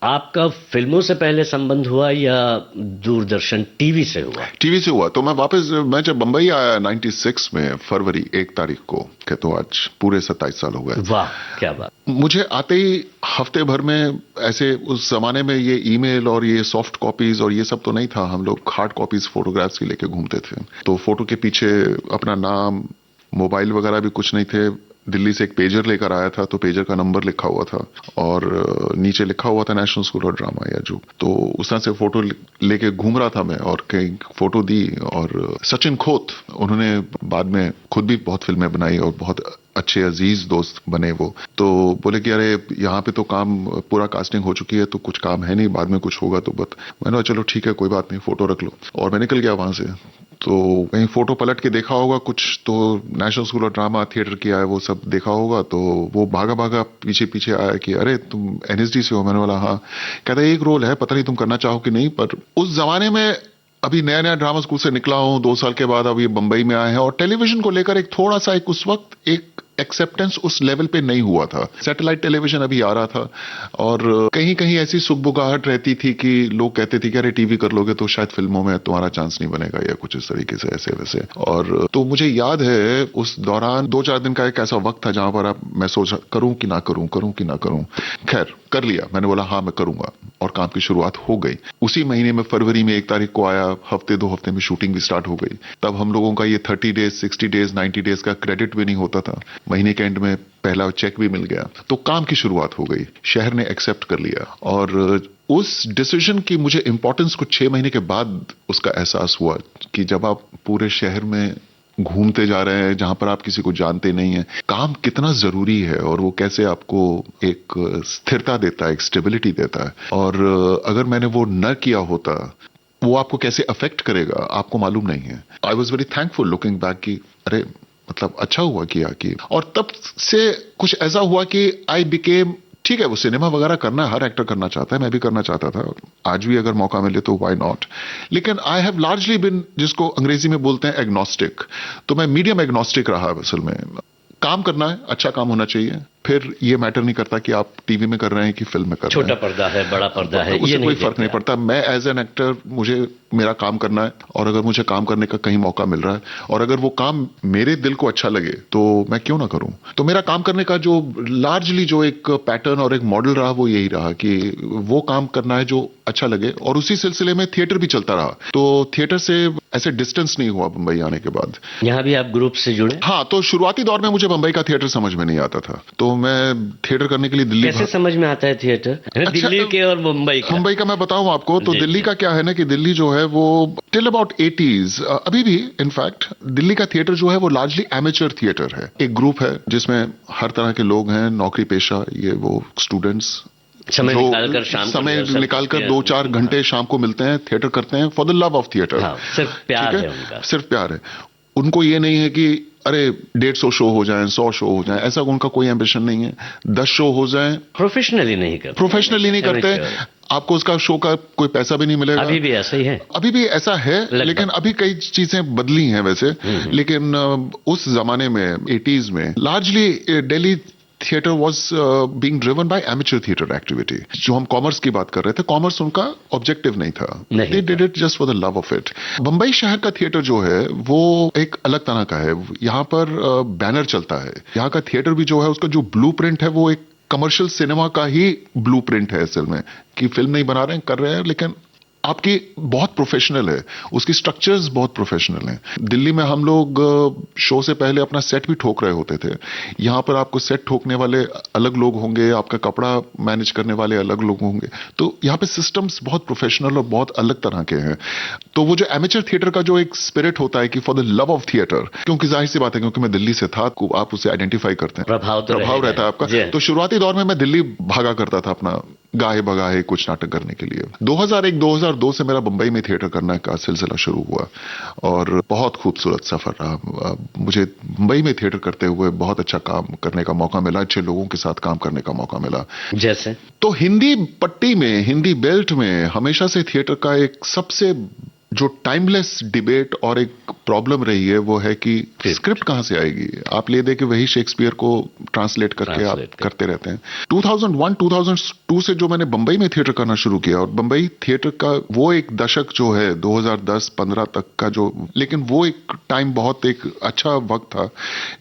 आपका फिल्मों से पहले संबंध हुआ या दूरदर्शन टीवी से हुआ? टीवी से हुआ। तो मैं जब बंबई आया 96 में फरवरी 1 तारीख को, के तो आज पूरे 27 साल हो गए। वाह क्या बात। मुझे आते ही हफ्ते भर में ऐसे, उस जमाने में ये ईमेल और ये सॉफ्ट कॉपीज और ये सब तो नहीं था, हम लोग हार्ड कॉपीज फोटोग्राफ्स की लेके घूमते थे। तो फोटो के पीछे अपना नाम, मोबाइल वगैरह भी कुछ नहीं थे। दिल्ली से एक पेजर लेकर आया था, तो पेजर का नंबर लिखा हुआ था और नीचे लिखा हुआ था नेशनल स्कूल ऑफ ड्रामा या जो। तो उस तरह से फोटो लेके घूम रहा था मैं और कई फोटो दी। और सचिन खोत, उन्होंने बाद में खुद भी बहुत फिल्में बनाई और बहुत अच्छे अजीज दोस्त बने वो। तो बोले कि अरे यहाँ पे तो काम पूरा कास्टिंग हो चुकी है, तो कुछ काम है नहीं, बाद में कुछ होगा तो बत। मैंने कहा चलो ठीक है कोई बात नहीं, फोटो रख लो। और मैं निकल गया वहां से। तो कहीं फोटो पलट के देखा होगा कुछ, तो national School of drama theatre किया है वो सब देखा होगा। तो वो भागा भागा पीछे पीछे आया कि अरे तुम NSD से हो? मैंने बोला हाँ। कहता एक रोल है, पता नहीं तुम करना चाहो कि नहीं। पर उस जमाने में अभी नया नया ड्रामा स्कूल से निकला हूं, 2 साल के बाद अब ये बंबई में आए हैं और टेलीविजन को लेकर एक थोड़ा सा एक उस वक्त एक एक्सेप्टेंस उस लेवल पे नहीं हुआ था। सैटेलाइट टेलीविजन अभी आ रहा था और कहीं कहीं ऐसी सुगबुगाहट रहती थी कि लोग कहते थे कि अरे टीवी कर लोगे तो शायद फिल्मों में तुम्हारा चांस नहीं बनेगा या कुछ इस तरीके से ऐसे वैसे। और तो मुझे याद है उस दौरान 2-4 दिन का एक ऐसा वक्त था जहां पर मैं सोच करूं कि ना करूं, करूं कि ना करूं। खैर कर लिया, मैंने बोला हाँ मैं करूंगा और काम की शुरुआत हो गई। उसी महीने में फरवरी में 1 तारीख को आया, हफ्ते 2 हफ्ते में शूटिंग भी स्टार्ट हो गई। तब हम लोगों का ये 30 डेज 60 डेज 90 डेज का क्रेडिट भी नहीं होता था, महीने के एंड में पहला चेक भी मिल गया। तो काम की शुरुआत हो गई, शहर ने एक्सेप्ट कर लिया। और उस डिसीजन की मुझे इंपॉर्टेंस कुछ 6 महीने के बाद उसका एहसास हुआ कि जब आप पूरे शहर में घूमते जा रहे हैं जहां पर आप किसी को जानते नहीं है, काम कितना जरूरी है और वो कैसे आपको एक स्थिरता देता है, एक स्टेबिलिटी देता है। और अगर मैंने वो न किया होता, वो आपको कैसे अफेक्ट करेगा आपको मालूम नहीं है। I was very thankful looking back कि अरे मतलब अच्छा हुआ किया कि। और तब से कुछ ऐसा हुआ कि आई बिकेम, ठीक है वो सिनेमा वगैरह करना हर एक्टर करना चाहता है, मैं भी करना चाहता था, आज भी अगर मौका मिले तो व्हाई नॉट। लेकिन आई हैव लार्जली बिन, जिसको अंग्रेजी में बोलते हैं एग्नोस्टिक, तो मैं मीडियम एग्नोस्टिक रहा असल में। काम करना है, अच्छा काम होना चाहिए, फिर ये मैटर नहीं करता कि आप टीवी में कर रहे हैं कि फिल्म में कर रहे हैं। छोटा पर्दा है बड़ा पर्दा है, उससे ये कोई फर्क नहीं पड़ता। मैं एज एन एक्टर, मुझे मेरा काम करना है और अगर मुझे काम करने का कहीं मौका मिल रहा है और अगर वो काम मेरे दिल को अच्छा लगे तो मैं क्यों ना करूं। तो मेरा काम करने का जो लार्जली जो एक पैटर्न और एक मॉडल रहा वो यही रहा कि वो काम करना है जो अच्छा लगे। और उसी सिलसिले में थिएटर भी चलता रहा, तो थिएटर से ऐसे डिस्टेंस नहीं हुआ बंबई आने के बाद। यहाँ भी आप ग्रुप से जुड़े? हाँ, तो शुरुआती दौर में मुझे बंबई का थिएटर समझ में नहीं आता था, तो मैं थिएटर करने के लिए दिल्ली। कैसे समझ में आता है थिएटर? अच्छा, दिल्ली के और मुंबई का मैं बताऊं आपको, तो दिल्ली का क्या है ना कि दिल्ली जो है वो टिल अबाउट 80s अभी भी इनफैक्ट दिल्ली का थिएटर जो है वो लार्जली एमेचर थिएटर है। एक ग्रुप है जिसमें हर तरह के लोग हैं, नौकरी पेशा, ये वो स्टूडेंट्स, समय निकालकर 2-4 घंटे शाम को मिलते हैं, थिएटर करते हैं for the love of theatre. सिर्फ प्यार है उनका, सिर्फ प्यार है। उनको ये नहीं है कि अरे 150 शो हो जाएं, 100 शो हो जाएं, ऐसा उनका कोई एम्बिशन नहीं है। 10 शो हो जाएं, प्रोफेशनली नहीं करते। आपको उसका शो का कोई पैसा भी नहीं मिलेगा। अभी भी ऐसा ही है, अभी भी ऐसा है, लेकिन अभी कई चीजें बदली हैं वैसे। लेकिन उस जमाने में 80s में largely Delhi theatre was being driven by amateur theatre activity. जो हम कॉमर्स की बात कर रहे थे, कॉमर्स उनका ऑब्जेक्टिव नहीं था, they did it just for the love of it. Bombay शहर का थिएटर जो है वो एक अलग तरह का है। यहाँ पर बैनर चलता है। यहाँ का थिएटर भी जो है उसका जो ब्लूप्रिंट है वो एक कमर्शियल सिनेमा का ही ब्लूप्रिंट है असल में, कि फिल्म नहीं बना रहे हैं, कर रहे हैं, लेकिन आपकी बहुत प्रोफेशनल है, उसकी स्ट्रक्चर्स बहुत प्रोफेशनल हैं। दिल्ली में हम लोग शो से पहले अपना सेट भी ठोक रहे होते थे। यहाँ पर आपको सेट ठोकने वाले अलग लोग होंगे, आपका कपड़ा मैनेज करने वाले अलग लोग होंगे। तो यहाँ पे सिस्टम्स बहुत प्रोफेशनल और बहुत अलग तरह के हैं। तो वो जो एमेचर थिएटर का जो एक स्पिरिट होता है कि for the love of theatre, क्योंकि जाहिर सी बात है, क्योंकि मैं दिल्ली से था, आप उसे आइडेंटिफाई करते हैं, प्रभाव रहता है आपका। तो शुरुआती दौर में मैं दिल्ली भागा करता था अपना गाहे बगाहे कुछ नाटक करने के लिए। 2001-2002 से मेरा बंबई में थिएटर करने का सिलसिला शुरू हुआ और बहुत खूबसूरत सफर रहा। मुझे बंबई में थिएटर करते हुए बहुत अच्छा काम करने का मौका मिला, अच्छे लोगों के साथ काम करने का मौका मिला। जैसे तो हिंदी पट्टी में, हिंदी बेल्ट में हमेशा से थिएटर का एक सबसे जो टाइमलेस डिबेट और एक प्रॉब्लम रही है वो है कि स्क्रिप्ट कहां से आएगी। आप ले दे कि वही शेक्सपियर को ट्रांसलेट करके आप करते रहते हैं। 2001-2002 से जो मैंने बंबई में थिएटर करना शुरू किया, और बंबई थिएटर का वो एक दशक जो है 2010-15 तक का जो, लेकिन वो एक टाइम बहुत एक अच्छा वक्त था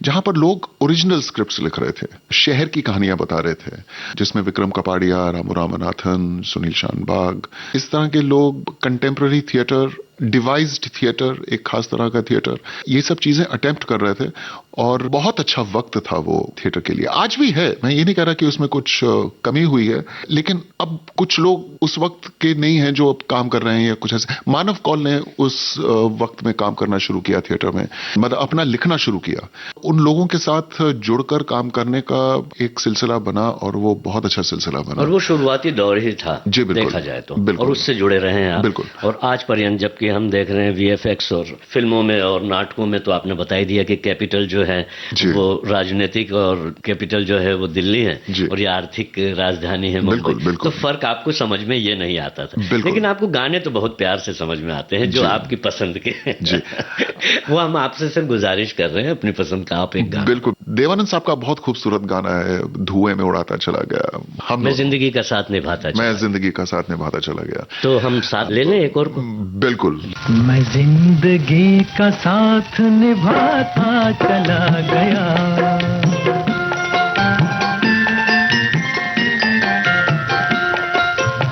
जहां पर लोग ओरिजिनल स्क्रिप्ट्स लिख रहे थे, शहर की कहानियां बता रहे थे, जिसमें विक्रम कपाड़िया, रामू रामनाथन, सुनील शानबाग, इस तरह के लोग कंटेम्प्रेरी थिएटर, डिवाइज्ड थिएटर, एक खास तरह का थिएटर, ये सब चीजें अटेम्प्ट कर रहे थे और बहुत अच्छा वक्त था वो थिएटर के लिए। आज भी है, मैं ये नहीं कह रहा कि उसमें कुछ कमी हुई है, लेकिन अब कुछ लोग उस वक्त के नहीं हैं जो अब काम कर रहे हैं या कुछ ऐसे। मानव कौल ने उस वक्त में काम करना शुरू किया थिएटर में, मतलब अपना लिखना शुरू किया। उन लोगों के साथ जुड़कर काम करने का एक सिलसिला बना और वो बहुत अच्छा सिलसिला बना। और वो शुरुआती दौर ही था, जी बिल्कुल, देखा जाए तो, बिल्कुल, और उससे जुड़े रहे हैं आप। बिल्कुल। और आज पर्यंत जबकि हम देख रहे हैं वीएफएक्स और फिल्मों में और नाटकों में, तो आपने बता ही दिया कि कैपिटल जो है वो राजनीतिक और कैपिटल जो है वो दिल्ली है और ये आर्थिक राजधानी है मुंबई। तो फर्क आपको समझ में ये नहीं आता था, लेकिन आपको गाने तो बहुत प्यार से समझ में आते हैं जो आपकी पसंद के वो हम आपसे सिर्फ गुजारिश कर रहे हैं, अपनी पसंद का आप एक गाना। बिल्कुल, देवानंद साहब का बहुत खूबसूरत गाना है, धुएं में उड़ाता चला गया, मैं जिंदगी का साथ निभाता चला, मैं जिंदगी का साथ निभाता चला गया। तो हम साथ ले लें एक और को। बिल्कुल। मैं जिंदगी का साथ निभाता चला गया,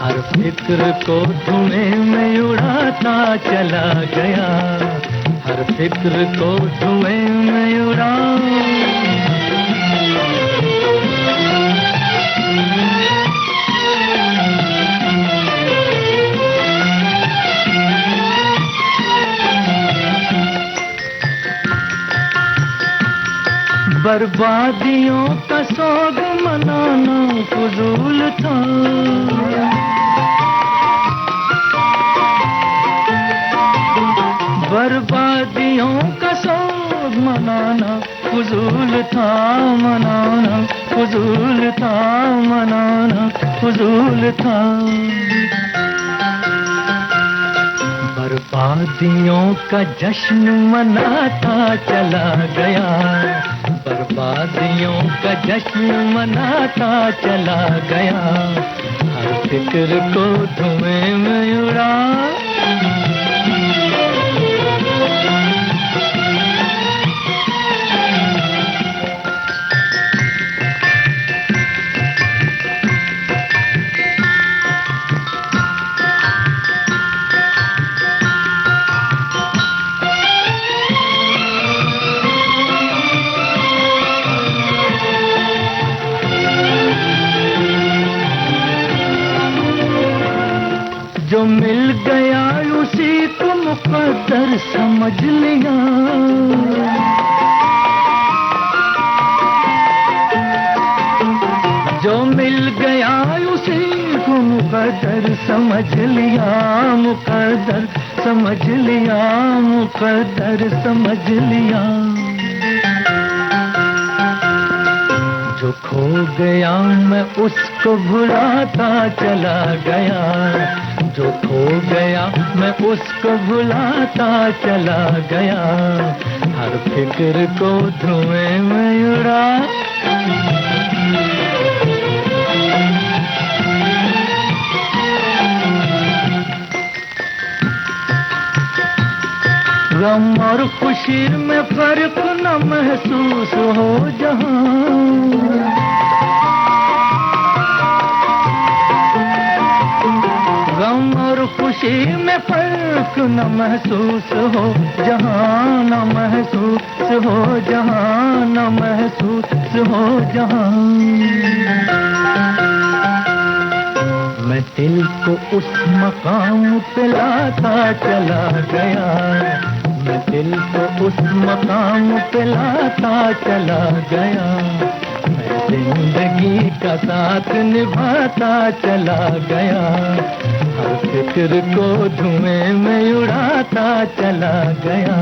हर फिक्र को धुएं में उड़ाता चला गया, हर फिक्र को धुएं में उड़ा। बर्बादियों का सोग मनाना फजूल था, बर्बादियों का सोग मनाना फजूल था, मनाना फजूल था, मनाना फजूल था। बर्बादियों का जश्न मनाता चला गया, बर्बादियों का जश्न मनाता चला गया, हर फिक्र को धुएं में उड़ा। जो मिल गया उसी को मुकद्दर समझ लिया, जो मिल गया उसी को मुकद्दर समझ लिया, मुकद्दर समझ लिया, मुकद्दर समझ लिया। जो खो गया मैं उसको भुलाता चला गया, जो खो गया मैं उसको भुलाता चला गया, हर फिक्र को धुएं में उड़ा। गम और खुशी में फर्क न महसूस हो जहां, गम और खुशी में फर्क न महसूस हो जहां, न महसूस हो जहां, न महसूस हो जहां। मैं दिल को उस मकाम पे लाता चला गया, मैं दिल को उस मकाम पे लाता चला गया, मैं जिंदगी का साथ निभाता चला गया, हर फिक्र को धुएं में उड़ाता चला गया।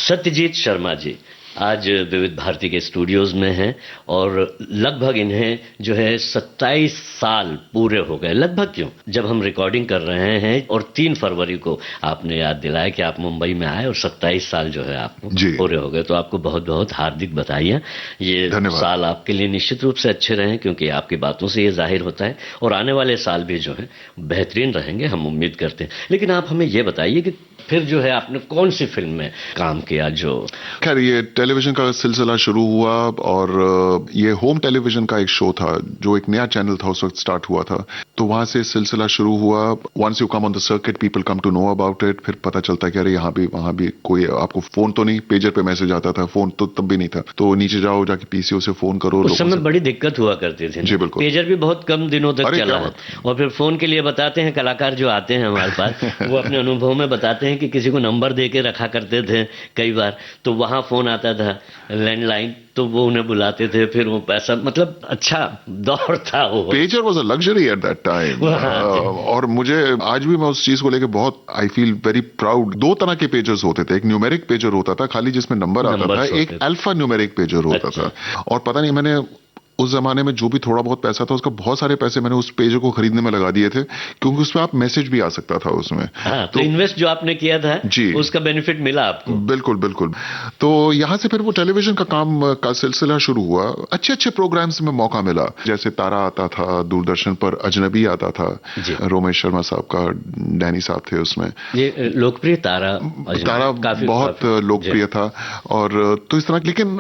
सत्यजीत शर्मा जी आज विविध भारती के स्टूडियोज में हैं और लगभग इन्हें जो है 27 साल पूरे हो गए। लगभग क्यों, जब हम रिकॉर्डिंग कर रहे हैं और 3 फरवरी को आपने याद दिलाया कि आप मुंबई में आए और 27 साल जो है आपको पूरे हो गए, तो आपको बहुत बहुत हार्दिक बधाइयाँ। ये साल आपके लिए निश्चित रूप से अच्छे रहे, क्योंकि आपकी बातों से ये जाहिर होता है, और आने वाले साल भी जो है बेहतरीन रहेंगे, हम उम्मीद करते हैं। लेकिन आप हमें ये बताइए कि फिर जो है आपने कौन सी फिल्म में काम किया? जो खैर ये टेलीविजन का सिलसिला शुरू हुआ और ये होम टेलीविजन का एक शो था जो एक नया चैनल था उस वक्त स्टार्ट हुआ था, तो वहां से सिलसिला शुरू हुआ। Once you come on the circuit people come to know about it, फिर पता चलता है कि अरे यहाँ भी वहां भी कोई, आपको फोन तो नहीं, पेजर पे मैसेज आता था, फोन तो तब भी नहीं था, तो नीचे जाओ जाके पीसीओ से फोन करो। उस समय बड़ी दिक्कत हुआ करती थी। जी बिल्कुल, पेजर भी बहुत कम दिनों तक चला है, और फिर फोन के लिए बताते हैं कलाकार जो आते हैं हमारे पास वो अपने अनुभव में बताते हैं कि किसी को नंबर दे के रखा करते थे कई बार, तो वहां फोन आता था लैंडलाइन, तो वो उन्हें बुलाते थे, फिर वो पैसा, मतलब अच्छा दौर था वो। Pager was a luxury at that time, और मुझे आज भी मैं उस चीज को लेके बहुत आई फील वेरी प्राउड। 2 तरह के पेजर्स होते थे, एक न्यूमेरिक पेजर होता था खाली जिसमें नंबर आता था, एक अल्फा न्यूमेरिक पेजर होता था। और पता नहीं मैंने उस जमाने में जो भी थोड़ा बहुत पैसा था उसका बहुत सारे पैसे मैंने उस पेज को खरीदने में लगा दिए थे, क्योंकि उसमें आप मैसेज भी आ सकता था उसमें। तो इन्वेस्ट जो आपने किया था जी, उसका बेनिफिट मिला आपको। बिल्कुल बिल्कुल। तो यहां से फिर वो टेलीविजन का काम का सिलसिला शुरू हुआ। अच्छे अच्छे प्रोग्राम्स में मौका मिला, जैसे तारा आता था दूरदर्शन पर, अजनबी आता था, रोमेश शर्मा साहब का, डैनी साहब थे उसमें। ये लोकप्रिय तारा बहुत लोकप्रिय था। और तो इस तरह, लेकिन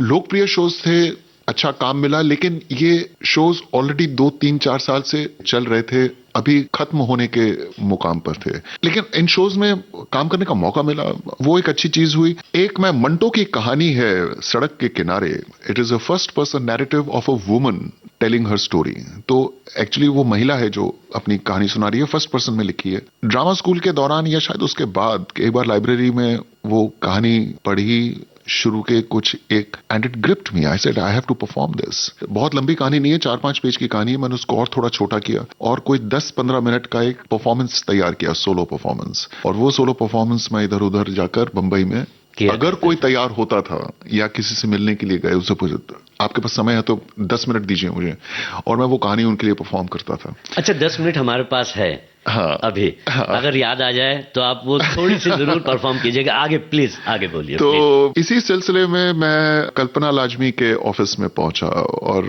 लोकप्रिय शोज थे, अच्छा काम मिला, लेकिन ये शोज ऑलरेडी 2-3-4 साल से चल रहे थे, अभी खत्म होने के मुकाम पर थे, लेकिन इन शोज में काम करने का मौका मिला, वो एक अच्छी चीज हुई। एक मैं मंटो की कहानी है सड़क के किनारे, it is a first person narrative of a woman telling her story. तो एक्चुअली वो महिला है जो अपनी कहानी सुना रही है, फर्स्ट पर्सन में लिखी है। ड्रामा स्कूल के दौरान या शायद उसके बाद एक बार लाइब्रेरी में वो कहानी पढ़ी, शुरू के कुछ एक, and it gripped me, I said I have to perform this. बहुत लंबी कहानी नहीं है, 4-5 पेज की कहानी है, मैंने उसको और थोड़ा छोटा किया और कोई 10-15 मिनट का एक परफॉर्मेंस तैयार किया, सोलो परफॉर्मेंस। और वो सोलो परफॉर्मेंस मैं इधर उधर जाकर बंबई में, अगर कोई तैयार होता था या किसी से मिलने के लिए गए, उससे पूछते आपके पास समय है तो 10 मिनट दीजिए मुझे, और मैं वो कहानी उनके लिए परफॉर्म करता था। अच्छा, 10 मिनट हमारे पास है अभी, अगर याद आ जाए तो आप वो थोड़ी सी जरूर परफॉर्म कीजिएगा। आगे प्लीज, आगे बोलिए। तो इसी सिलसिले में मैं कल्पना लाजमी के ऑफिस में पहुंचा और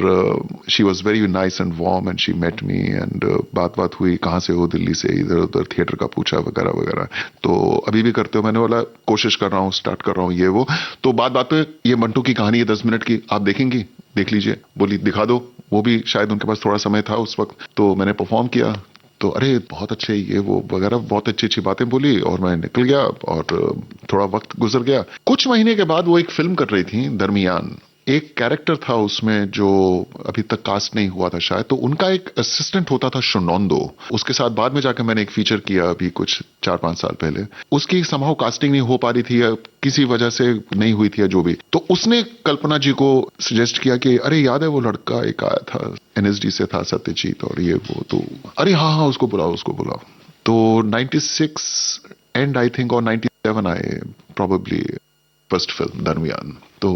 she was very nice and warm and she met me and बात हुई, कहाँ से हो, दिल्ली से, इधर उधर थिएटर का पूछा वगैरह वगैरह। तो अभी भी करते हो? मैंने बोला कोशिश कर रहा हूँ, स्टार्ट कर रहा हूँ, ये वो। तो बात पे ये मंटू की कहानी है 10 मिनट की, आप देखेंगी? देख लीजिए। बोली दिखा दो। वो भी शायद उनके पास थोड़ा समय था उस वक्त, तो मैंने परफॉर्म किया। तो अरे बहुत अच्छे, ये वो वगैरह, बहुत अच्छी अच्छी बातें बोली और मैं निकल गया और थोड़ा वक्त गुजर गया। कुछ महीने के बाद वो एक फिल्म कर रही थी दरमियान, एक कैरेक्टर था उसमें जो अभी तक कास्ट नहीं हुआ था शायद, तो उनका एक असिस्टेंट होता था शुनोंदो, उसके साथ बाद में जाकर मैंने एक फीचर किया अभी कुछ 4-5 साल पहले। उसकी समहाउ कास्टिंग नहीं हो पा रही थी या किसी वजह से नहीं हुई थी या जो भी, तो उसने कल्पना जी को सजेस्ट किया कि अरे याद है वो लड़का एक आया था, NSD से था, सत्यजीत, और ये वो, तो अरे हाँ उसको बुलाओ। तो 96 एंड आई थिंक और 97 आए प्रॉबेबली फर्स्ट फिल्म दरमियान। तो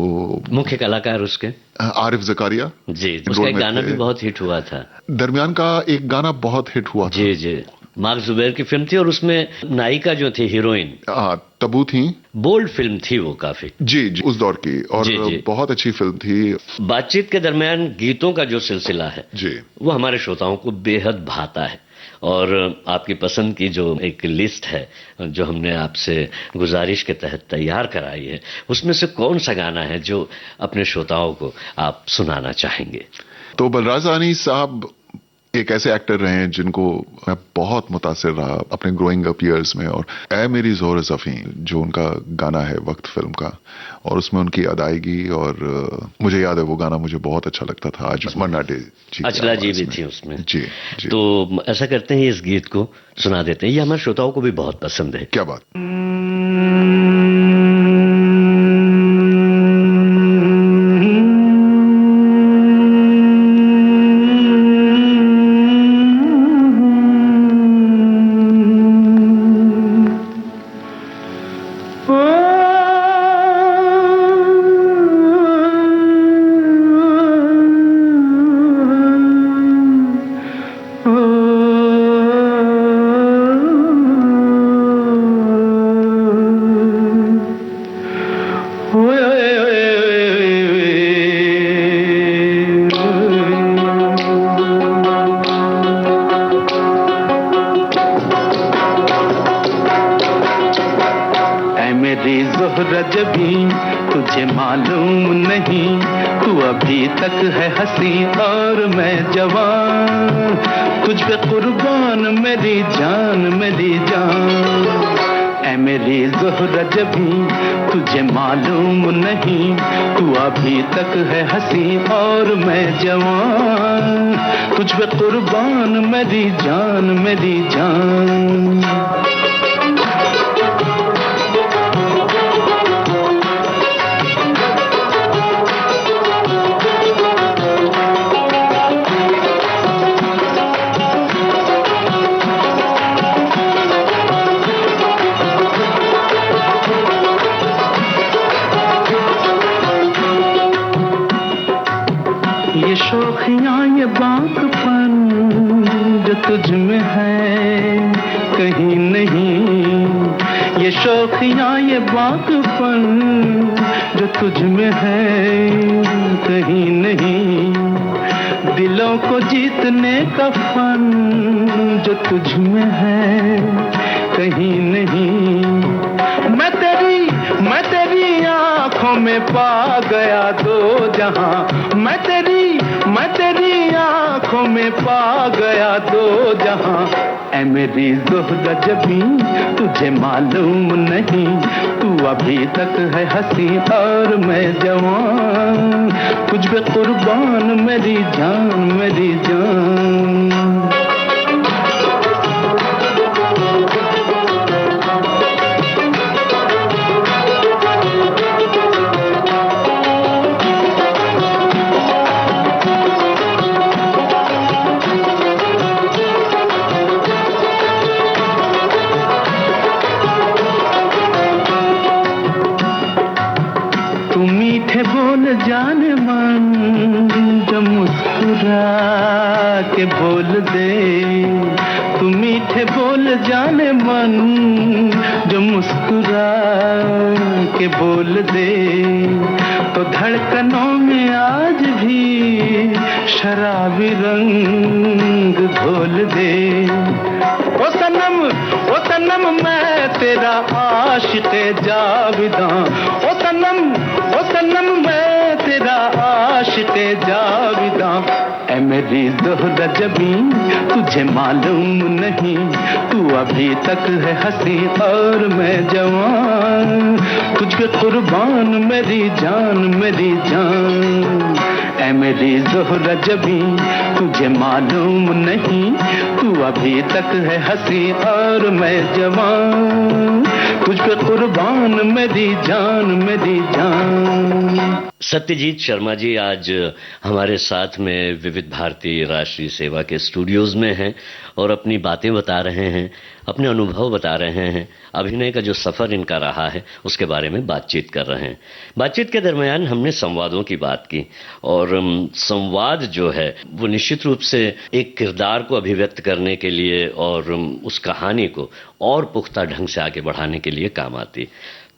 मुख्य कलाकार उसके आरिफ जकारिया जी, उसका एक गाना भी बहुत हिट हुआ था। दरमियान का एक गाना बहुत हिट हुआ था जी। मार्क जुबैर की फिल्म थी और उसमें नायिका जो थी हीरोइन हाँ, तबू थी। बोल्ड फिल्म थी वो काफी। जी जी, उस दौर की, और जी, जी। बहुत अच्छी फिल्म थी। बातचीत के दरमियान गीतों का जो सिलसिला है जी, वो हमारे श्रोताओं को बेहद भाता है और आपकी पसंद की जो एक लिस्ट है जो हमने आपसे गुजारिश के तहत तैयार कराई है, उसमें से कौन सा गाना है जो अपने श्रोताओं को आप सुनाना चाहेंगे? तो बलराज साहनी साहब एक ऐसे एक्टर रहे हैं जिनको मैं बहुत मुतासिर रहा अपने ग्रोइंग अप ईयर्स में, और ऐ मेरी ज़ोर ज़फ़ी जो उनका गाना है वक्त फिल्म का, और उसमें उनकी अदायगी, और मुझे याद है वो गाना मुझे बहुत अच्छा लगता था। आज मन्ना डे जी, अचला जी भी थी उसमें। जी जी। तो ऐसा करते हैं, इस गीत को सुना देते हैं, ये हमारे श्रोताओं को भी बहुत पसंद है। क्या बात। तुझे मालूम नहीं, तू अभी तक है हंसी और मैं जवान, तुझ पे कुर्बान मेरी जान मेरी जान। ऐ मेरी ज़ोहरा जबी तुझे मालूम नहीं, तू अभी तक है हंसी और मैं जवान, तुझ पे कुर्बान मेरी जान मेरी जान। ये शोखियाँ ये बातपन जो तुझ में है कहीं नहीं, ये शोखियाँ ये बातपन जो तुझ में है कहीं नहीं, दिलों को जीतने का फन जो तुझ में है कहीं नहीं। मैं तेरी आँखों में पा गया दो जहां, मैं तेरी आँखों में पा गया दो जहां। ऐ मेरी ज़ोहरा जबी तुझे मालूम नहीं, तू अभी तक है हंसी और मैं जवान, तुझ पे कुर्बान मेरी जान मेरी जान। जाने मन जो मुस्कुरा के बोल दे, तू मीठे बोल जाने मन जो मुस्कुरा के बोल दे, तो धड़कनों में आज भी शराबी रंग घोल दे। ओ सनम मैं तेरा आशिक़े जाविदां, ओ सनम मैं तेरा आशिक़े जाविदां। ऐ मेरी ज़ोहरा जबी तुझे मालूम नहीं, तू अभी तक है हंसी और मैं जवान, तुझ पे कुर्बान मेरी जान मेरी जान। ऐ मेरी ज़ोहरा जबी तुझे मालूम नहीं, तू अभी तक है हंसी और मैं जवान, तुझ पे कुर्बान मेरी जान मेरी जान। सत्यजीत शर्मा जी आज हमारे साथ में विविध भारती राष्ट्रीय सेवा के स्टूडियोज में हैं और अपनी बातें बता रहे हैं, अपने अनुभव बता रहे हैं, अभिनय का जो सफर इनका रहा है उसके बारे में बातचीत कर रहे हैं। बातचीत के दरमियान हमने संवादों की बात की और संवाद जो है वो निश्चित रूप से एक किरदार को अभिव्यक्त करने के लिए और उस कहानी को और पुख्ता ढंग से आगे बढ़ाने के लिए काम आती।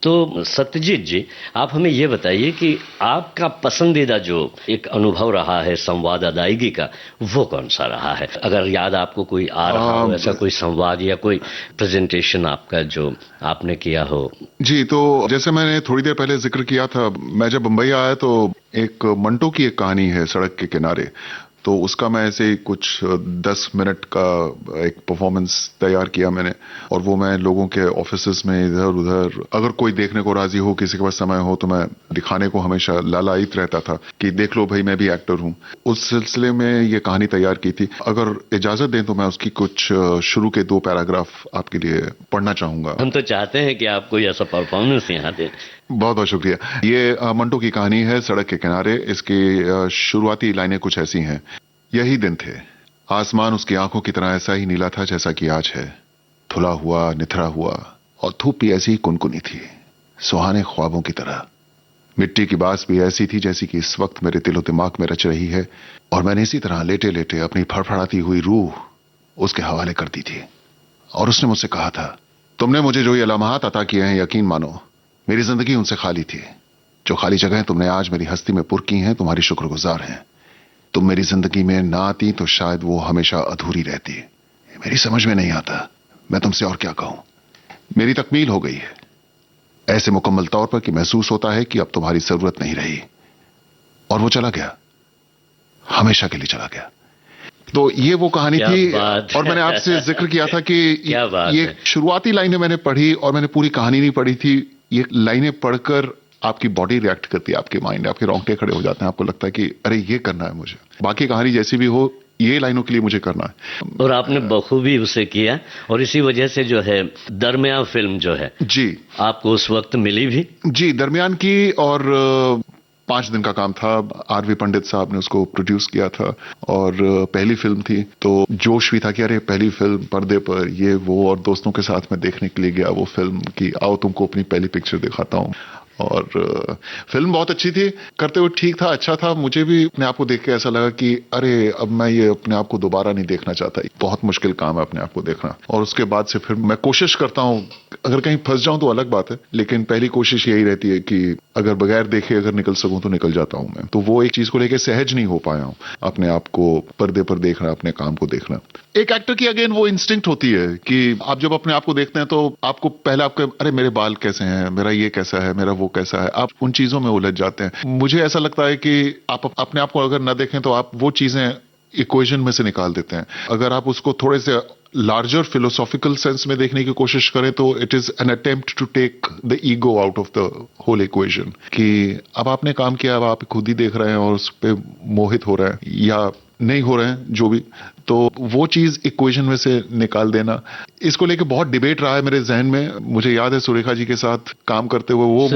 तो सत्यजीत जी, आप हमें ये बताइए कि आपका पसंदीदा जो एक अनुभव रहा है संवाद अदायगी का, वो कौन सा रहा है? अगर याद आपको कोई आ रहा हो ऐसा कोई संवाद या कोई प्रेजेंटेशन आपका जो आपने किया हो। जी, तो जैसे मैंने थोड़ी देर पहले जिक्र किया था, मैं जब मुंबई आया तो एक मंटो की एक कहानी है सड़क के किनारे, तो उसका मैं ऐसे कुछ 10 मिनट का एक परफॉर्मेंस तैयार किया मैंने, और वो मैं लोगों के ऑफिसेज में इधर उधर, अगर कोई देखने को राजी हो, किसी के पास समय हो, तो मैं दिखाने को हमेशा लालायित रहता था कि देख लो भाई मैं भी एक्टर हूँ। उस सिलसिले में ये कहानी तैयार की थी। अगर इजाजत दें तो मैं उसकी कुछ शुरू के 2 पैराग्राफ आपके लिए पढ़ना चाहूंगा। हम तो चाहते हैं कि आप कोई ऐसा परफॉर्मेंस यहाँ दें। बहुत बहुत शुक्रिया। ये मंटो की कहानी है सड़क के किनारे। इसकी शुरुआती लाइनें कुछ ऐसी हैं। यही दिन थे, आसमान उसकी आंखों की तरह ऐसा ही नीला था जैसा कि आज है, धुला हुआ, निथरा हुआ, और धूप भी ऐसी ही कुनकुनी थी, सुहाने ख्वाबों की तरह। मिट्टी की बास भी ऐसी थी जैसी कि इस वक्त मेरे दिलो दिमाग में रच रही है, और मैंने इसी तरह लेटे लेटे अपनी फड़फड़ाती हुई रूह उसके हवाले कर दी थी। और उसने मुझसे कहा था, तुमने मुझे जो ये लम्हात अता किए हैं, यकीन मानो मेरी जिंदगी उनसे खाली थी। जो खाली जगह तुमने आज मेरी हस्ती में पुर की हैं, तुम्हारी शुक्रगुजार हैं। तुम मेरी जिंदगी में ना आती तो शायद वो हमेशा अधूरी रहती। मेरी समझ में नहीं आता मैं तुमसे और क्या कहूं। मेरी तकमील हो गई है ऐसे मुकम्मल तौर पर कि महसूस होता है कि अब तुम्हारी जरूरत नहीं रही। और वो चला गया, हमेशा के लिए चला गया। तो ये वो कहानी थी। और मैंने आपसे जिक्र किया था कि ये शुरुआती लाइनें मैंने पढ़ी और मैंने पूरी कहानी नहीं पढ़ी थी। ये लाइनें पढ़कर आपकी बॉडी रिएक्ट करती है, आपके माइंड, आपके रोंगटे खड़े हो जाते हैं। आपको लगता है कि अरे ये करना है मुझे, बाकी कहानी जैसी भी हो, ये लाइनों के लिए मुझे करना है। और आपने बखूबी उसे किया, और इसी वजह से जो है दरमियान फिल्म जो है जी आपको उस वक्त मिली भी। जी, दरमियान की, और 5 दिन का काम था। आर.वी. पंडित साहब ने उसको प्रोड्यूस किया था और पहली फिल्म थी, तो जोश भी था कि अरे पहली फिल्म पर्दे पर, ये वो। और दोस्तों के साथ मैं देखने के लिए गया वो फिल्म कि आओ तुमको अपनी पहली पिक्चर दिखाता हूँ। और फिल्म बहुत अच्छी थी, करते हुए ठीक था, अच्छा था। मुझे भी अपने आप को देख के ऐसा लगा कि अरे अब मैं ये अपने आप को दोबारा नहीं देखना चाहता। बहुत मुश्किल काम है अपने आप को देखना। और उसके बाद से फिर मैं कोशिश करता हूँ, अगर कहीं फंस जाऊं तो अलग बात है, लेकिन पहली कोशिश यही रहती है कि अगर बगैर देखे अगर निकल सकूं तो निकल जाता हूं मैं। तो वो एक चीज को लेकर सहज नहीं हो पाया हूं, अपने आप को पर्दे पर देखना, अपने काम को देखना। एक एक्टर की अगेन वो इंस्टिंक्ट होती है कि आप जब अपने आप को देखते हैं तो आपको पहले आपके अरे मेरे बाल कैसे हैं, मेरा ये कैसा है, मेरा वो कैसा है, आप उन चीजों में उलझ जाते हैं। मुझे ऐसा लगता है कि आप अपने आप को अगर न देखें तो आप वो चीजें इक्वेशन में से निकाल देते हैं। अगर आप उसको थोड़े से लार्जर फिलोसॉफिकल सेंस में देखने की कोशिश करें तो it is an attempt to take the ego out of the whole equation, कि अब आपने काम किया, अब आप खुद ही देख रहे हैं और उस पर मोहित हो रहे हैं या नहीं हो रहे हैं, जो भी। तो वो चीज इक्वेशन में से निकाल देना, इसको लेके बहुत डिबेट रहा है मेरे जहन में। मुझे याद है सुरेखा जी के साथ काम करते हुए, वो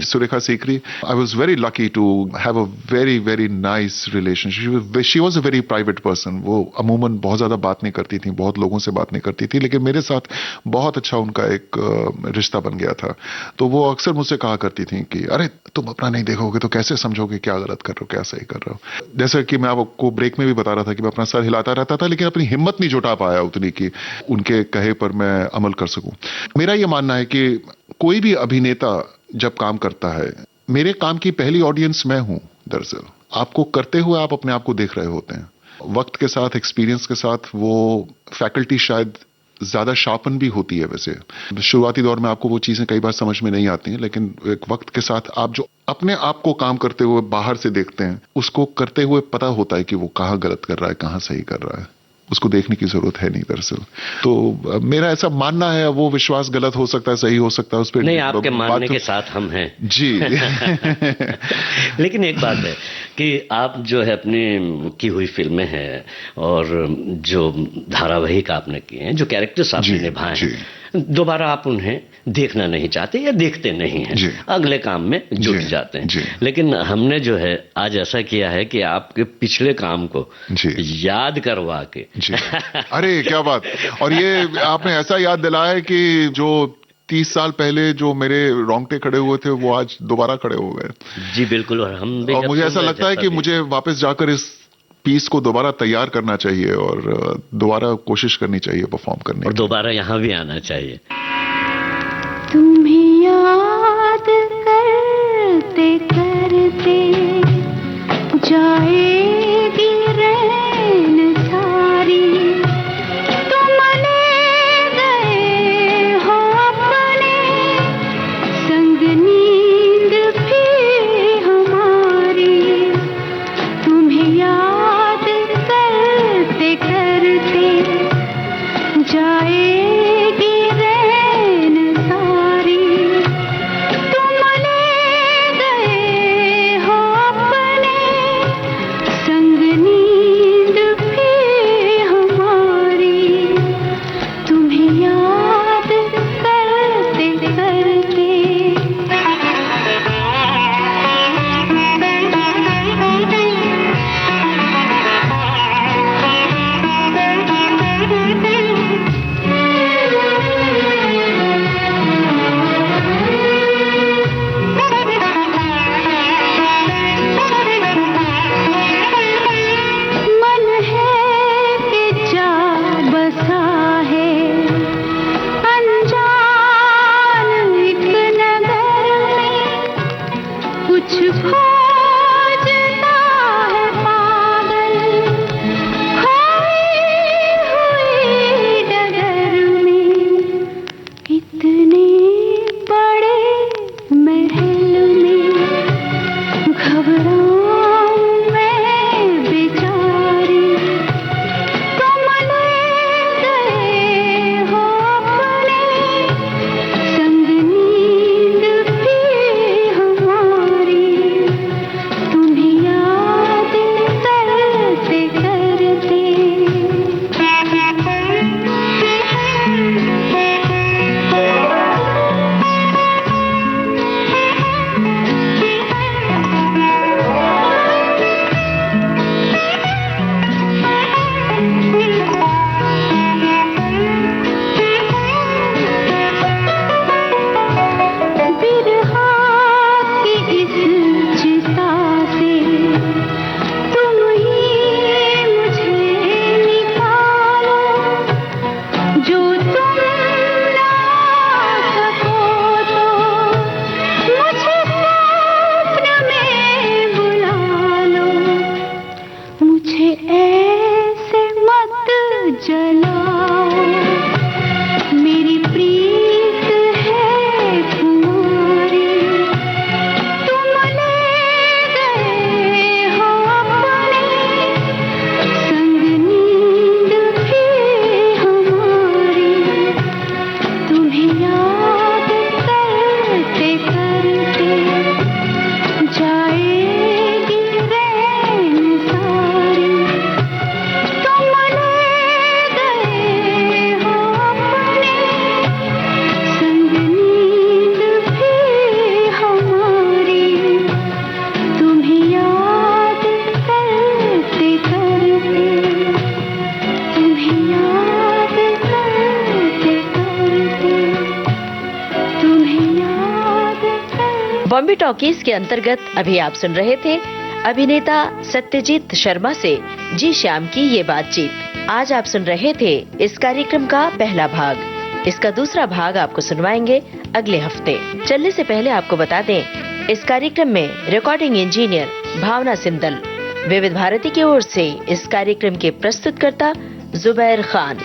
Surekha Sikri, I was very lucky to have a very very nice relationship. She was a very private person. वो अमूमन बहुत ज्यादा बात नहीं करती थी, बहुत लोगों से बात नहीं करती थी, लेकिन मेरे साथ बहुत अच्छा उनका एक रिश्ता बन गया था। तो वो अक्सर मुझसे कहा करती थी कि अरे तुम अपना नहीं देखोगे तो कैसे समझोगे क्या गलत कर रहे हो, क्या सही कर रहे हो। जैसे कि मैं आपको ब्रेक में भी बता रहा था कि मैं अपना सर हिलाता रहता था, लेकिन अपनी हिम्मत नहीं जुटा पाया उतनी कि उनके कहे पर मैं अमल कर सकूं। मेरा यह मानना है कि कोई भी अभिनेता जब काम करता है, मेरे काम की पहली ऑडियंस मैं हूं। दरअसल आपको करते हुए आप अपने आप को देख रहे होते हैं। वक्त के साथ, एक्सपीरियंस के साथ वो फैकल्टी शायद ज्यादा शार्पन भी होती है। वैसे शुरुआती दौर में आपको वो चीजें कई बार समझ में नहीं आती हैं, लेकिन एक वक्त के साथ आप जो अपने आप को काम करते हुए बाहर से देखते हैं, उसको करते हुए पता होता है कि वो कहाँ गलत कर रहा है, कहाँ सही कर रहा है। उसको देखने की जरूरत है नहीं दरअसल। तो मेरा ऐसा मानना है, वो विश्वास गलत हो सकता है, सही हो सकता है, उस पर नहीं, आपके मानने के साथ हम हैं जी। लेकिन एक बात है कि आप जो है अपनी की हुई फिल्में हैं और जो धारावाहिक आपने किए हैं, जो कैरेक्टर्स आपने निभाए हैं, दोबारा आप उन्हें देखना नहीं चाहते या देखते नहीं जी। हैं, अगले काम में जुट जी, जाते हैं। जी। लेकिन हमने जो है आज ऐसा किया है कि आपके पिछले काम को जी। याद करवा के जी, अरे क्या बात। और ये आपने ऐसा याद दिलाया है कि जो 30 साल पहले जो मेरे रोंगटे खड़े हुए थे वो आज दोबारा खड़े हो गए। जी बिल्कुल। और हम भी और जब मुझे सुन ऐसा रहे लगता है थे कि तभी- मुझे वापस जाकर इस पीस को दोबारा तैयार करना चाहिए और दोबारा कोशिश करनी चाहिए परफॉर्म करने और की। दोबारा यहाँ भी आना चाहिए। तुम्हें याद करते करते जाएगी रैन सारी, तुम ले गए हो अपने संग नींद भी हमारी। तुम्हें याद करते करते जाएगी रैन सारी, तुम ले गए हो अपने संग नींद भी हमारी। तुम्हें याद करते मन है कि जा बसा है अनजान एक नगर में, कुछ खोजता है पागल खोई हुई डगर में। इतने बड़े महल में घबराऊं मैं बेचारी, तुम ले गए हो अपने संग नींद भी हमारी। तुम्हें याद करते बिरहा की इस चिता से तुम ही मुझे निकालो, जो तुम ना सको तो मुझे स्वप्न में बुला लो। मुझे ऐसे मत जलाओ, मेरी प्रीत है तुम्हारी। तुम ले गए हो अपने संग नींद भी हमारी। तुम्हें याद करते करते जाएगी रैन सारी, तुम ले गए हो अपने संग नींद भी हमारी। तुम्हें याद करते तुम्हें याद करते तुम्हें याद बॉम्बे टॉकीज के अंतर्गत अभी आप सुन रहे थे अभिनेता सत्यजीत शर्मा से जी श्याम की ये बातचीत। आज आप सुन रहे थे इस कार्यक्रम का पहला भाग। इसका दूसरा भाग आपको सुनवाएंगे अगले हफ्ते। चलने से पहले आपको बता दें, इस कार्यक्रम में रिकॉर्डिंग इंजीनियर भावना सिंदल, विविध भारती की ओर से इस कार्यक्रम के प्रस्तुतकर्ता जुबैर खान।